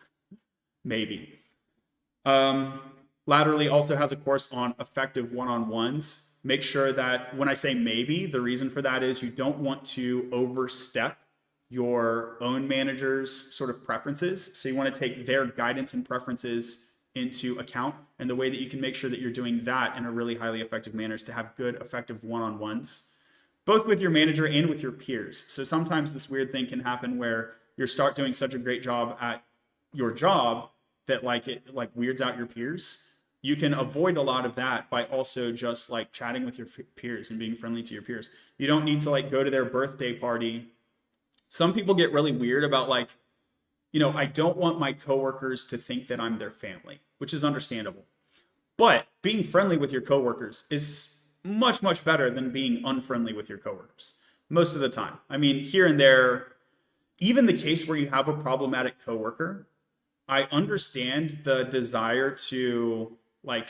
Laterally also has a course on effective one-on-ones. Make sure that when I say maybe, the reason for that is you don't want to overstep your own manager's sort of preferences. So you want to take their guidance and preferences into account. And the way that you can make sure that you're doing that in a really highly effective manner is to have good, effective one-on-ones, both with your manager and with your peers. So sometimes this weird thing can happen where you start doing such a great job at your job that it weirds out your peers. You can avoid a lot of that by also just like chatting with your peers and being friendly to your peers. You don't need to like go to their birthday party. Some people get really weird about like, I don't want my coworkers to think that I'm their family, which is understandable. But being friendly with your coworkers is much, much better than being unfriendly with your coworkers most of the time. I mean, here and there, even the case where you have a problematic coworker, I understand the desire to like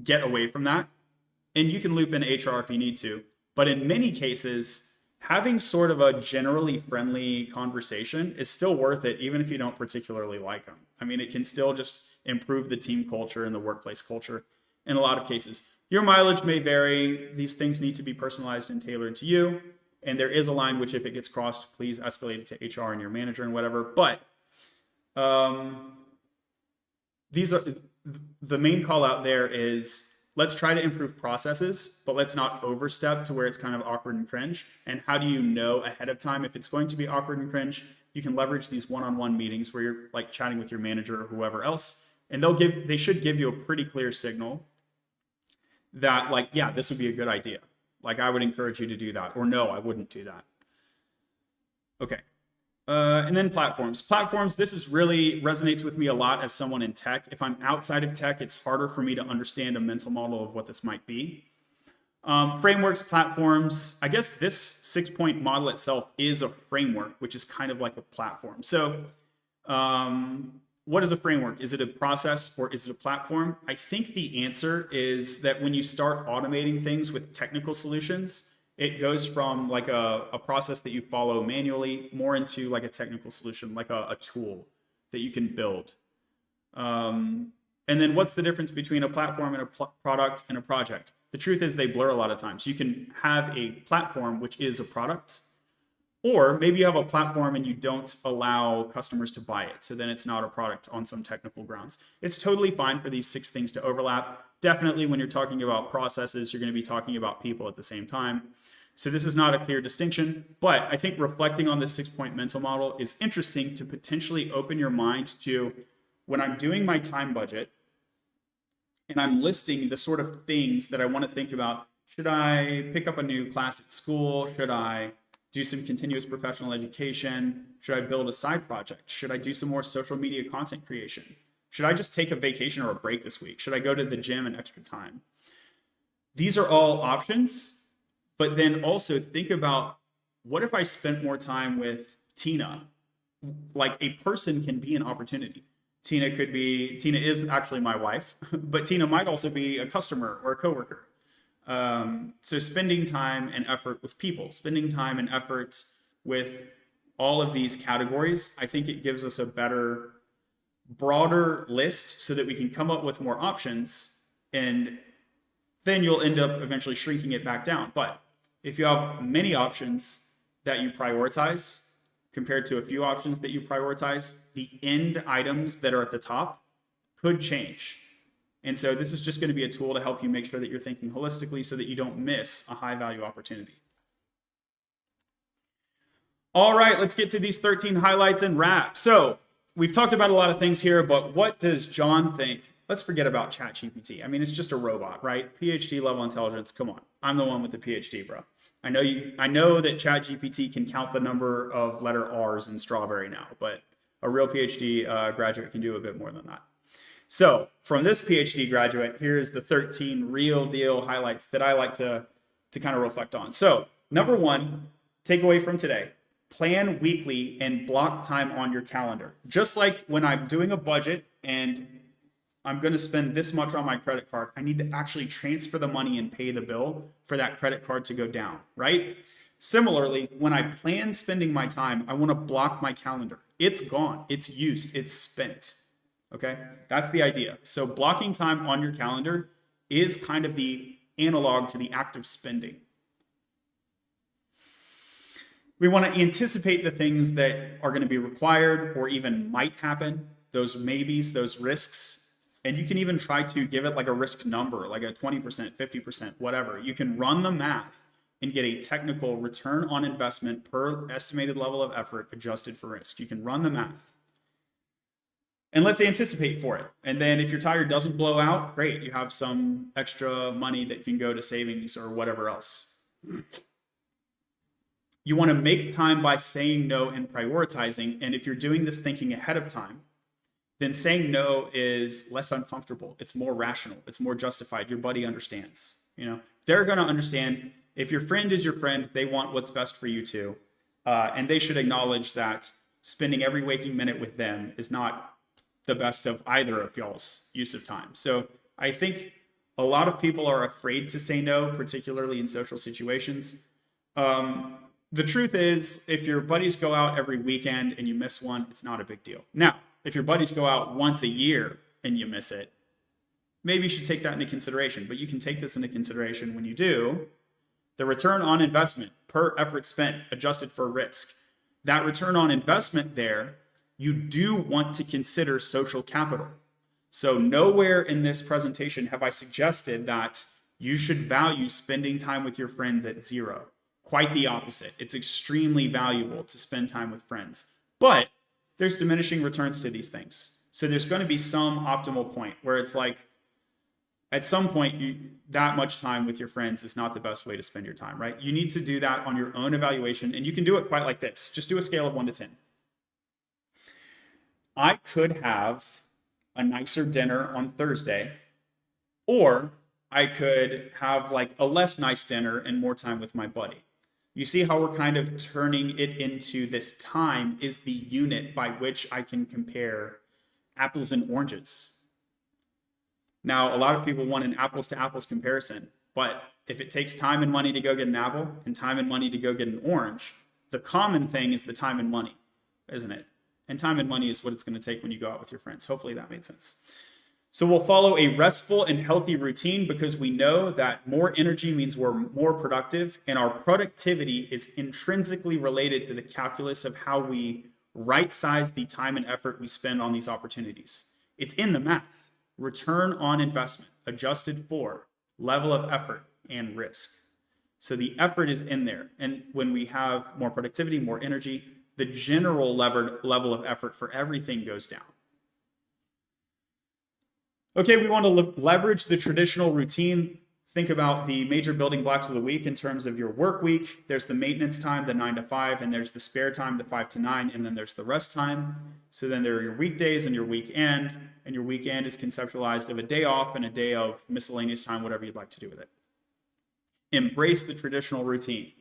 get away from that. And you can loop in HR if you need to. But in many cases, having sort of a generally friendly conversation is still worth it, even if you don't particularly like them. I mean, it can still just improve the team culture and the workplace culture in a lot of cases. Your mileage may vary. These things need to be personalized and tailored to you. And there is a line which if it gets crossed, please escalate it to HR and your manager and whatever. But these are the main call out there is let's try to improve processes, but let's not overstep to where it's kind of awkward and cringe. And how do you know ahead of time if it's going to be awkward and cringe? You can leverage these one-on-one meetings where you're like chatting with your manager or whoever else, and they should give you a pretty clear signal that like, yeah, this would be a good idea. Like I would encourage you to do that, or no, I wouldn't do that. Okay. And then platforms. Platforms, this is really resonates with me a lot as someone in tech. If I'm outside of tech, it's harder for me to understand a mental model of what this might be. Frameworks, platforms, I guess this 6-point model itself is a framework, which is kind of like a platform. So what is a framework? Is it a process or is it a platform? I think the answer is that when you start automating things with technical solutions, it goes from like a process that you follow manually more into like a technical solution, like a tool that you can build. And then what's the difference between a platform and a product and a project? The truth is they blur a lot of times. You can have a platform, which is a product, or maybe you have a platform and you don't allow customers to buy it. So then it's not a product on some technical grounds. It's totally fine for these 6 things to overlap. Definitely when you're talking about processes, you're going to be talking about people at the same time. So this is not a clear distinction, but I think reflecting on this 6-point mental model is interesting to potentially open your mind to when I'm doing my time budget and I'm listing the sort of things that I want to think about. Should I pick up a new class at school? Should I do some continuous professional education? Should I build a side project? Should I do some more social media content creation? Should I just take a vacation or a break this week? Should I go to the gym an extra time? These are all options. But then also think about, what if I spent more time with Tina? Like a person can be an opportunity. Tina is actually my wife, but Tina might also be a customer or a coworker. So spending time and effort with people, spending time and effort with all of these categories, I think it gives us a better, broader list so that we can come up with more options, and then you'll end up eventually shrinking it back down. But if you have many options that you prioritize compared to a few options that you prioritize, the end items that are at the top could change. And so this is just going to be a tool to help you make sure that you're thinking holistically so that you don't miss a high value opportunity. All right, let's get to these 13 highlights and wrap. So we've talked about a lot of things here, but what does John think? Let's forget about ChatGPT. I mean, it's just a robot, right? PhD level intelligence. Come on. I'm the one with the PhD, bro. I know that ChatGPT can count the number of letter R's in strawberry now, but a real PhD graduate can do a bit more than that. So from this PhD graduate, here's the 13 real deal highlights that I like to kind of reflect on. So number one, takeaway from today, plan weekly and block time on your calendar. Just like when I'm doing a budget and I'm going to spend this much on my credit card, I need to actually transfer the money and pay the bill for that credit card to go down, right? Similarly, when I plan spending my time, I want to block my calendar. It's gone, it's used, it's spent. Okay, that's the idea. So blocking time on your calendar is kind of the analog to the act of spending. We want to anticipate the things that are going to be required or even might happen, those maybes, those risks. And you can even try to give it like a risk number, like a 20%, 50%, whatever. You can run the math and get a technical return on investment per estimated level of effort adjusted for risk. You can run the math. And let's anticipate for it. And then if your tire doesn't blow out, great. You have some extra money that can go to savings or whatever else. You want to make time by saying no and prioritizing. And if you're doing this thinking ahead of time, then saying no is less uncomfortable. It's more rational. It's more justified. Your buddy understands. They're going to understand. If your friend is your friend, they want what's best for you too. And they should acknowledge that spending every waking minute with them is not the best of either of y'all's use of time. So I think a lot of people are afraid to say no, particularly in social situations. The truth is, if your buddies go out every weekend and you miss one, it's not a big deal. Now, if your buddies go out once a year and you miss it, maybe you should take that into consideration. But you can take this into consideration when you do. The return on investment per effort spent adjusted for risk. That return on investment there, you do want to consider social capital. So nowhere in this presentation have I suggested that you should value spending time with your friends at zero. Quite the opposite. It's extremely valuable to spend time with friends. But there's diminishing returns to these things. So there's going to be some optimal point where it's like, at some point, that much time with your friends is not the best way to spend your time, right? You need to do that on your own evaluation, and you can do it quite like this. Just do a scale of 1 to 10. I could have a nicer dinner on Thursday, or I could have like a less nice dinner and more time with my buddy. You see how we're kind of turning it into this time is the unit by which I can compare apples and oranges. Now, a lot of people want an apples to apples comparison, but if it takes time and money to go get an apple and time and money to go get an orange, the common thing is the time and money, isn't it? And time and money is what it's going to take when you go out with your friends. Hopefully that made sense. So we'll follow a restful and healthy routine because we know that more energy means we're more productive, and our productivity is intrinsically related to the calculus of how we right-size the time and effort we spend on these opportunities. It's in the math. Return on investment adjusted for level of effort and risk. So the effort is in there. And when we have more productivity, more energy, the general level of effort for everything goes down. Okay, we want to leverage the traditional routine. Think about the major building blocks of the week in terms of your work week. There's the maintenance time, the 9 to 5, and there's the spare time, the 5 to 9, and then there's the rest time. So then there are your weekdays and your weekend is conceptualized of a day off and a day of miscellaneous time, whatever you'd like to do with it. Embrace the traditional routine.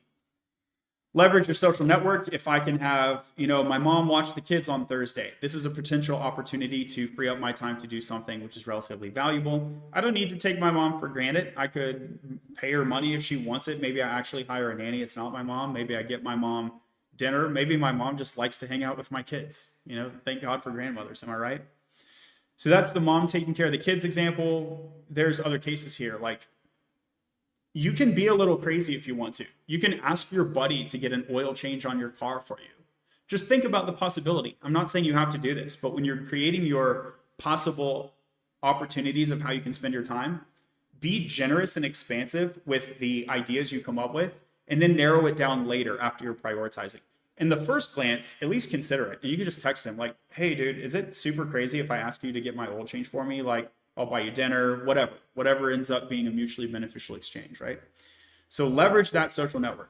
Leverage your social network. If I can have, my mom watch the kids on Thursday, this is a potential opportunity to free up my time to do something which is relatively valuable. I don't need to take my mom for granted. I could pay her money if she wants it. Maybe I actually hire a nanny. It's not my mom. Maybe I get my mom dinner. Maybe my mom just likes to hang out with my kids. Thank God for grandmothers. Am I right? So that's the mom taking care of the kids example. There's other cases here, like you can be a little crazy if you want to. You can ask your buddy to get an oil change on your car for you. Just think about the possibility. I'm not saying you have to do this, but when you're creating your possible opportunities of how you can spend your time, be generous and expansive with the ideas you come up with, and then narrow it down later after you're prioritizing. In the first glance, at least consider it. And you can just text him like, hey dude, is it super crazy if I ask you to get my oil change for me? Like, I'll buy you dinner, whatever ends up being a mutually beneficial exchange, right? So leverage that social network.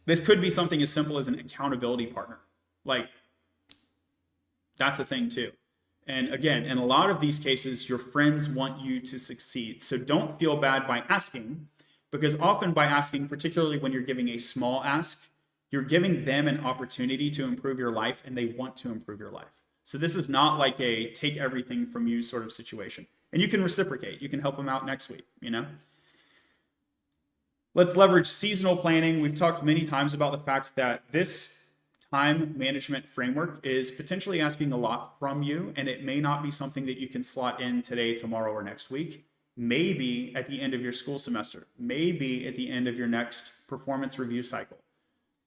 This could be something as simple as an accountability partner. Like, that's a thing too. And again, in a lot of these cases, your friends want you to succeed. So don't feel bad by asking, Because often by asking, particularly when you're giving a small ask, you're giving them an opportunity to improve your life, and they want to improve your life. So this is not like a take everything from you sort of situation. And you can reciprocate. You can help them out next week, Let's leverage seasonal planning. We've talked many times about the fact that this time management framework is potentially asking a lot from you, and it may not be something that you can slot in today, tomorrow, or next week. Maybe at the end of your school semester, maybe at the end of your next performance review cycle.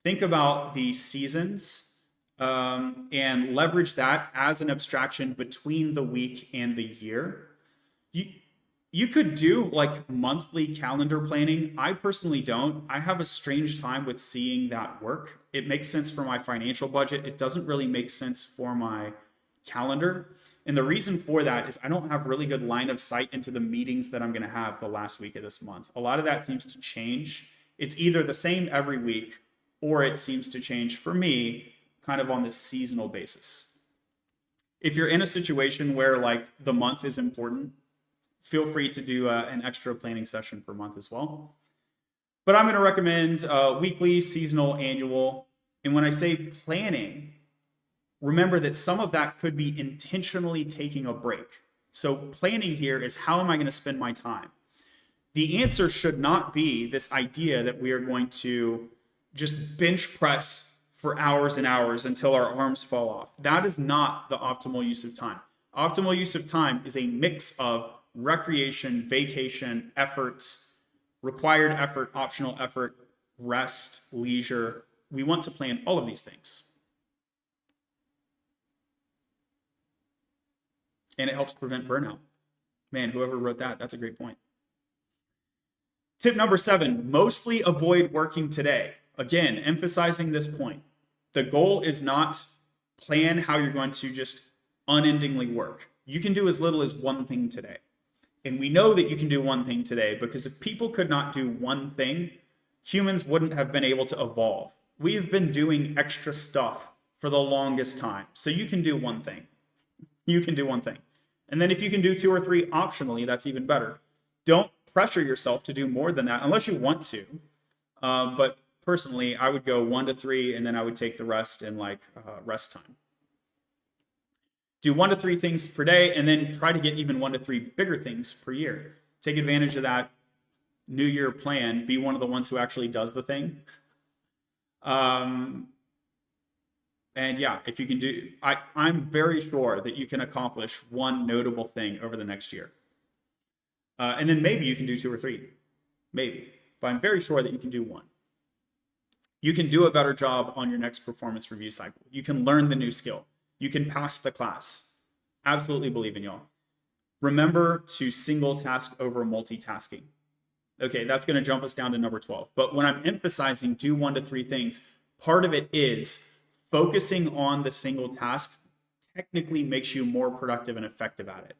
Think about the seasons and leverage that as an abstraction between the week and the year. You could do like monthly calendar planning. I personally don't. I have a strange time with seeing that work. It makes sense for my financial budget. It doesn't really make sense for my calendar. And the reason for that is I don't have really good line of sight into the meetings that I'm going to have the last week of this month. A lot of that seems to change. It's either the same every week, or it seems to change for me kind of on this seasonal basis. If you're in a situation where like the month is important, feel free to do an extra planning session per month as well. But I'm going to recommend weekly, seasonal, annual. And when I say planning, remember that some of that could be intentionally taking a break. So planning here is, how am I going to spend my time? The answer should not be this idea that we are going to just bench press for hours and hours until our arms fall off. That is not the optimal use of time. Optimal use of time is a mix of recreation, vacation, effort, required effort, optional effort, rest, leisure. We want to plan all of these things. And it helps prevent burnout. Man, whoever wrote that, that's a great point. Tip number 7, mostly avoid working today. Again, emphasizing this point. The goal is not plan how you're going to just unendingly work. You can do as little as one thing today. And we know that you can do one thing today, because if people could not do one thing, humans wouldn't have been able to evolve. We have been doing extra stuff for the longest time. So you can do one thing. You can do one thing. And then if you can do 2 or 3 optionally, that's even better. Don't pressure yourself to do more than that unless you want to. But personally, I would go 1 to 3, and then I would take the rest in like rest time. Do 1 to 3 things per day, and then try to get even 1 to 3 bigger things per year. Take advantage of that New Year plan. Be one of the ones who actually does the thing. And yeah, if you can do, I'm very sure that you can accomplish one notable thing over the next year. And then maybe you can do 2 or 3, maybe, but I'm very sure that you can do 1. You can do a better job on your next performance review cycle. You can learn the new skill. You can pass the class. Absolutely believe in y'all. Remember to single task over multitasking. Okay, that's going to jump us down to number 12. But when I'm emphasizing do 1 to 3 things, part of it is focusing on the single task technically makes you more productive and effective at it.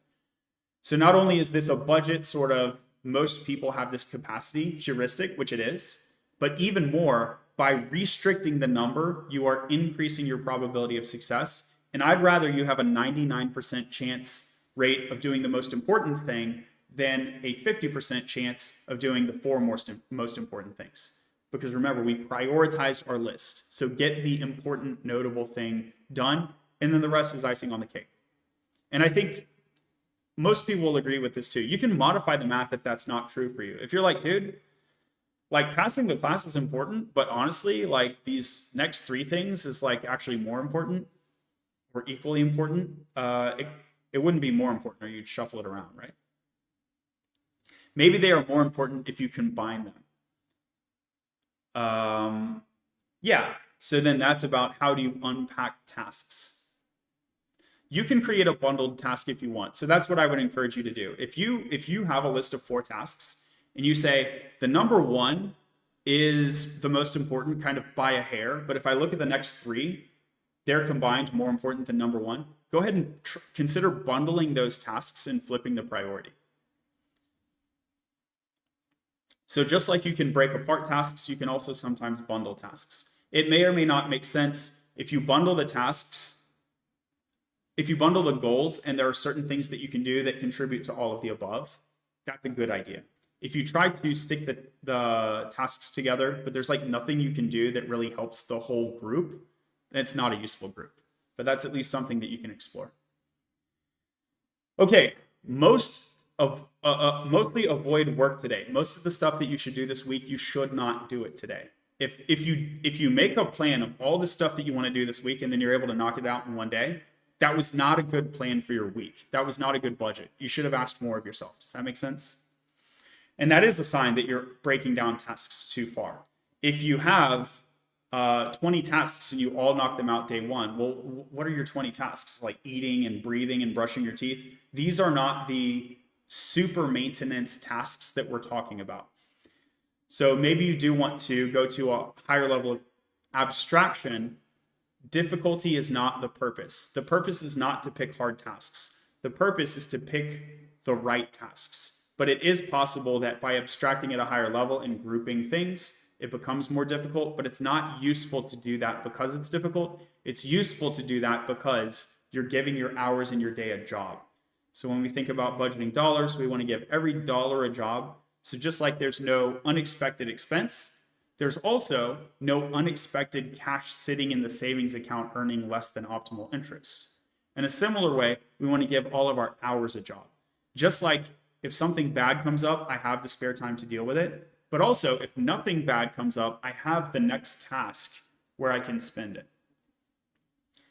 So not only is this a budget sort of, most people have this capacity heuristic, which it is, but even more, by restricting the number, you are increasing your probability of success. And I'd rather you have a 99% chance rate of doing the most important thing than a 50% chance of doing the 4 most important things. Because remember, we prioritized our list. So get the important, notable thing done, and then the rest is icing on the cake. And I think most people will agree with this too. You can modify the math if that's not true for you. If you're like, dude, like passing the class is important, but honestly, like these next 3 things is like actually more important or equally important, it wouldn't be more important, or you'd shuffle it around, right? Maybe they are more important if you combine them. Yeah, so then that's about how do you unpack tasks. You can create a bundled task if you want. So that's what I would encourage you to do. If you have a list of 4 tasks and you say the number 1 is the most important kind of by a hair, but if I look at the next 3, they're combined more important than number 1, go ahead and consider bundling those tasks and flipping the priority. So just like you can break apart tasks, you can also sometimes bundle tasks. It may or may not make sense if you bundle the tasks, if you bundle the goals, and there are certain things that you can do that contribute to all of the above. That's a good idea. If you try to stick the tasks together, but there's like nothing you can do that really helps the whole group, then it's not a useful group. But that's at least something that you can explore. Okay, mostly avoid work today. Most of the stuff that you should do this week, you should not do it today. If you make a plan of all the stuff that you want to do this week and then you're able to knock it out in one day, that was not a good plan for your week. That was not a good budget. You should have asked more of yourself. Does that make sense? And that is a sign that you're breaking down tasks too far. If you have 20 tasks and you all knock them out day one, well, what are your 20 tasks? Like eating and breathing and brushing your teeth? These are not the super maintenance tasks that we're talking about. So maybe you do want to go to a higher level of abstraction. Difficulty is not the purpose. The purpose is not to pick hard tasks. The purpose is to pick the right tasks. But it is possible that by abstracting at a higher level and grouping things, it becomes more difficult, but it's not useful to do that because it's difficult. It's useful to do that because you're giving your hours in your day a job. So when we think about budgeting dollars, we want to give every dollar a job. So just like there's no unexpected expense, there's also no unexpected cash sitting in the savings account earning less than optimal interest. In a similar way, we want to give all of our hours a job. Just like if something bad comes up, I have the spare time to deal with it. But also, if nothing bad comes up, I have the next task where I can spend it.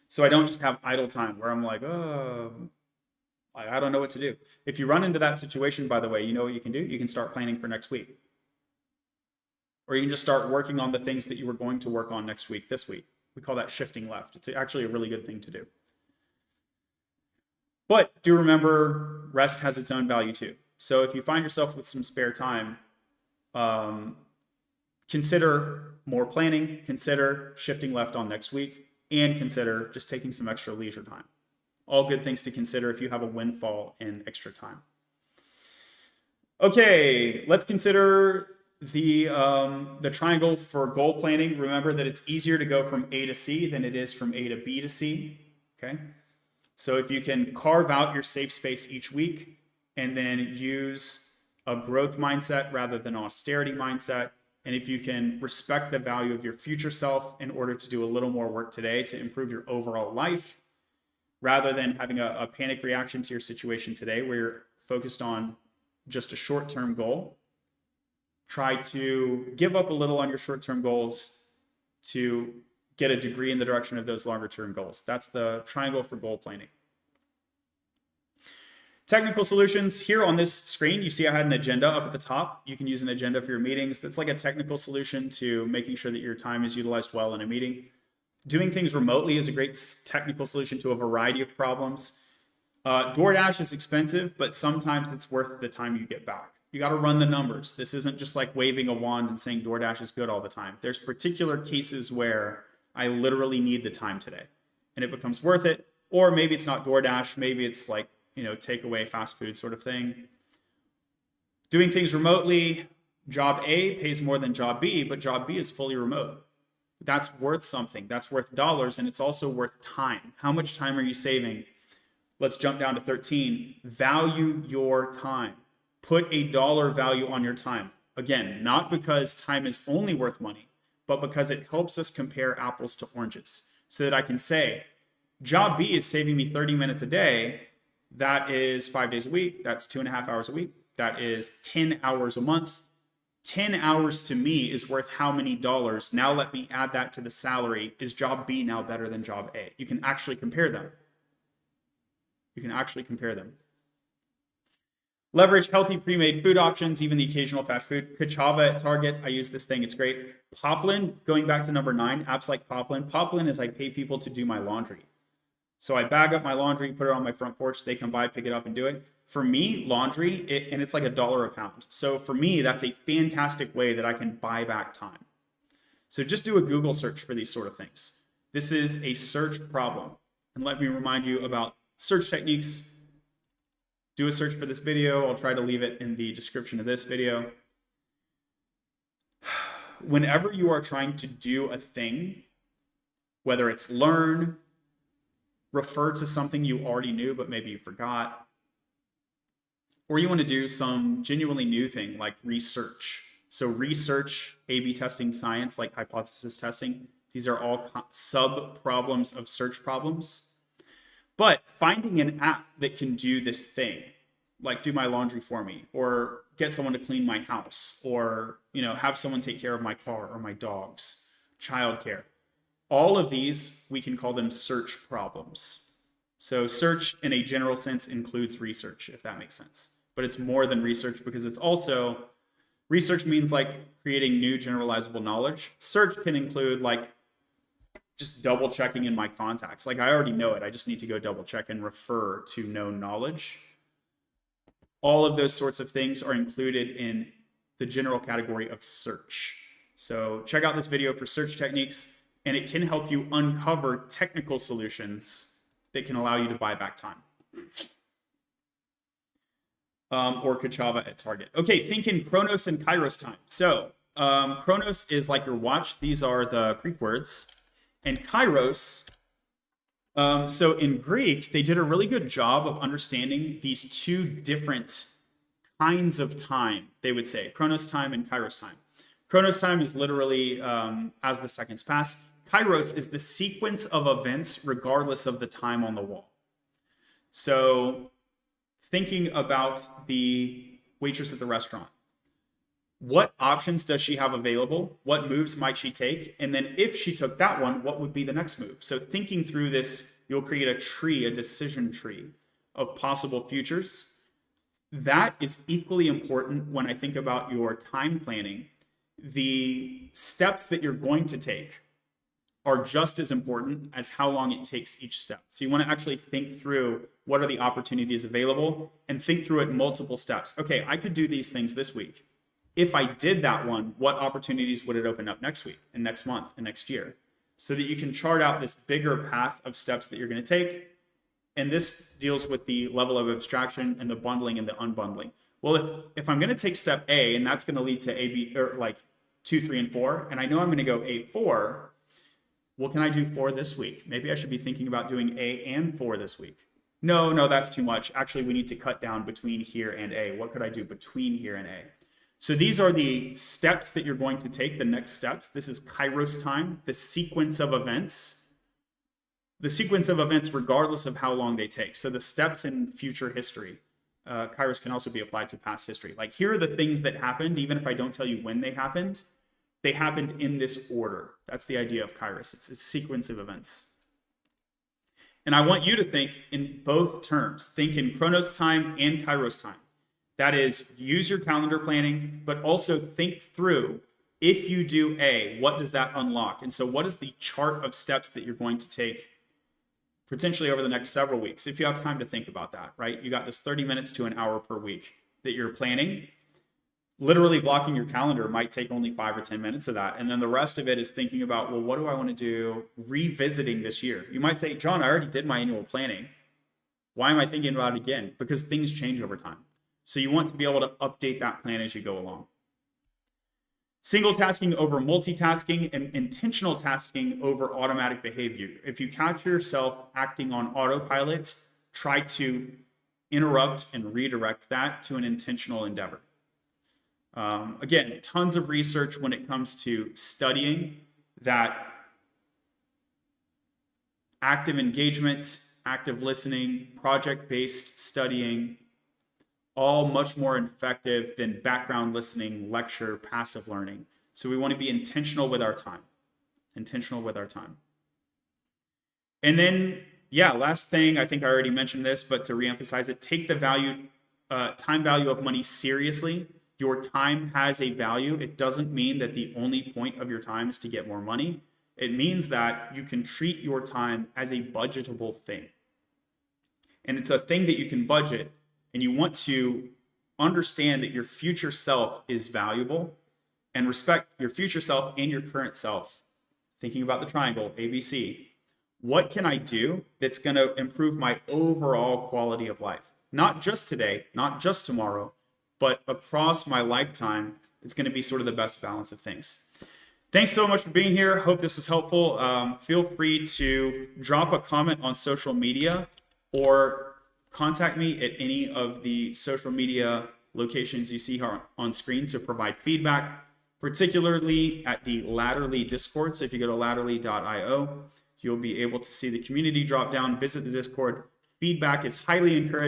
So I don't just have idle time where I'm like, oh, I don't know what to do. If you run into that situation, by the way, you know what you can do? You can start planning for next week. Or you can just start working on the things that you were going to work on next week, this week. We call that shifting left. It's actually a really good thing to do. But do remember, rest has its own value too. So if you find yourself with some spare time, consider more planning, consider shifting left on next week, and consider just taking some extra leisure time. All good things to consider if you have a windfall in extra time. Okay, let's consider the triangle for goal planning. Remember that it's easier to go from A to C than it is from A to B to C. Okay, so if you can carve out your safe space each week and then use a growth mindset rather than austerity mindset, and if you can respect the value of your future self in order to do a little more work today to improve your overall life, rather than having a panic reaction to your situation today where you're focused on just a short-term goal, try to give up a little on your short-term goals to get a degree in the direction of those longer-term goals. That's the triangle for goal planning. Technical solutions. Here on this screen, you see I had an agenda up at the top. You can use an agenda for your meetings. That's like a technical solution to making sure that your time is utilized well in a meeting. Doing things remotely is a great technical solution to a variety of problems. DoorDash is expensive, but sometimes it's worth the time you get back. You got to run the numbers. This isn't just like waving a wand and saying DoorDash is good all the time. There's particular cases where I literally need the time today and it becomes worth it. Or maybe it's not DoorDash. Maybe it's like, takeaway fast food sort of thing. Doing things remotely, job A pays more than job B, but job B is fully remote. That's worth something. That's worth dollars, and it's also worth time. How much time are you saving? Let's jump down to 13. Value your time. Put a dollar value on your time. Again, not because time is only worth money, but because it helps us compare apples to oranges. So that I can say, job B is saving me 30 minutes a day. That is 5 days a week. That's 2.5 hours a week. That is 10 hours a month. 10 hours to me is worth how many dollars? Now let me add that to the salary. Is job B now better than job A? You can actually compare them. Leverage healthy pre-made food options, even the occasional fast food. Kachava at Target. I use this thing. It's great. Poplin, going back to number 9, apps like Poplin. Poplin is I pay people to do my laundry. So I bag up my laundry, put it on my front porch. They come by, pick it up, and do it. For me, laundry, and it's like $1 a pound. So for me, that's a fantastic way that I can buy back time. So just do a Google search for these sort of things. This is a search problem. And let me remind you about search techniques. Do a search for this video. I'll try to leave it in the description of this video. Whenever you are trying to do a thing, whether it's learn, refer to something you already knew, but maybe you forgot, or you want to do some genuinely new thing like research. So research, A/B testing, science, like hypothesis testing, these are all sub problems of search problems. But finding an app that can do this thing, like do my laundry for me, or get someone to clean my house, or have someone take care of my car or my dogs, childcare. All of these, we can call them search problems. So search in a general sense includes research, if that makes sense. But it's more than research because it's also, research means like creating new generalizable knowledge. Search can include like just double checking in my contacts. Like I already know it, I just need to go double check and refer to known knowledge. All of those sorts of things are included in the general category of search. So check out this video for search techniques, and it can help you uncover technical solutions that can allow you to buy back time. Or Kachava at Target. Okay, think in Kronos and Kairos time. So Kronos is like your watch. These are the Greek words. And Kairos, so in Greek, they did a really good job of understanding these two different kinds of time, they would say, Kronos time and Kairos time. Kronos time is literally as the seconds pass. Kairos is the sequence of events regardless of the time on the wall. So thinking about the waitress at the restaurant, what options does she have available? What moves might she take? And then if she took that one, what would be the next move? So thinking through this, you'll create a tree, a decision tree of possible futures. That is equally important when I think about your time planning. The steps that you're going to take are just as important as how long it takes each step. So you want to actually think through what are the opportunities available and think through it multiple steps. Okay, I could do these things this week. If I did that one, what opportunities would it open up next week and next month and next year? So that you can chart out this bigger path of steps that you're going to take. And this deals with the level of abstraction and the bundling and the unbundling. Well, if I'm going to take step A and that's going to lead to A, B, or like 2, 3, and 4, and I know I'm going to go A4, what can I do 4 this week? Maybe I should be thinking about doing A and 4 this week. No, that's too much. Actually, we need to cut down between here and A. What could I do between here and A? So these are the steps that you're going to take, the next steps. This is Kairos time, the sequence of events. The sequence of events regardless of how long they take. So the steps in future history. Kairos can also be applied to past history. Like here are the things that happened, even if I don't tell you when they happened in this order. That's the idea of Kairos. It's a sequence of events. And I want you to think in both terms. Think in Kronos time and Kairos time. That is, use your calendar planning, but also think through, if you do A, what does that unlock? And so what is the chart of steps that you're going to take potentially over the next several weeks, if you have time to think about that, right? You got this 30 minutes to an hour per week that you're planning. Literally blocking your calendar might take only 5 or 10 minutes of that. And then the rest of it is thinking about, well, what do I want to do revisiting this year? You might say, John, I already did my annual planning. Why am I thinking about it again? Because things change over time. So you want to be able to update that plan as you go along. Single tasking over multitasking and intentional tasking over automatic behavior. If you catch yourself acting on autopilot, try to interrupt and redirect that to an intentional endeavor. Again, tons of research when it comes to studying that active engagement, active listening, project-based studying, all much more effective than background listening, lecture, passive learning. So we want to be intentional with our time. Intentional with our time. And then, last thing, I think I already mentioned this, but to reemphasize it, take the time value of money seriously. Your time has a value. It doesn't mean that the only point of your time is to get more money. It means that you can treat your time as a budgetable thing. And it's a thing that you can budget. And you want to understand that your future self is valuable and respect your future self and your current self. Thinking about the triangle, ABC. What can I do that's going to improve my overall quality of life? Not just today, not just tomorrow, but across my lifetime, it's going to be sort of the best balance of things. Thanks so much for being here. Hope this was helpful. Feel free to drop a comment on social media or contact me at any of the social media locations you see here on screen to provide feedback, particularly at the Latterly Discord. So if you go to latterly.io, you'll be able to see the community drop down, visit the Discord. Feedback is highly encouraged.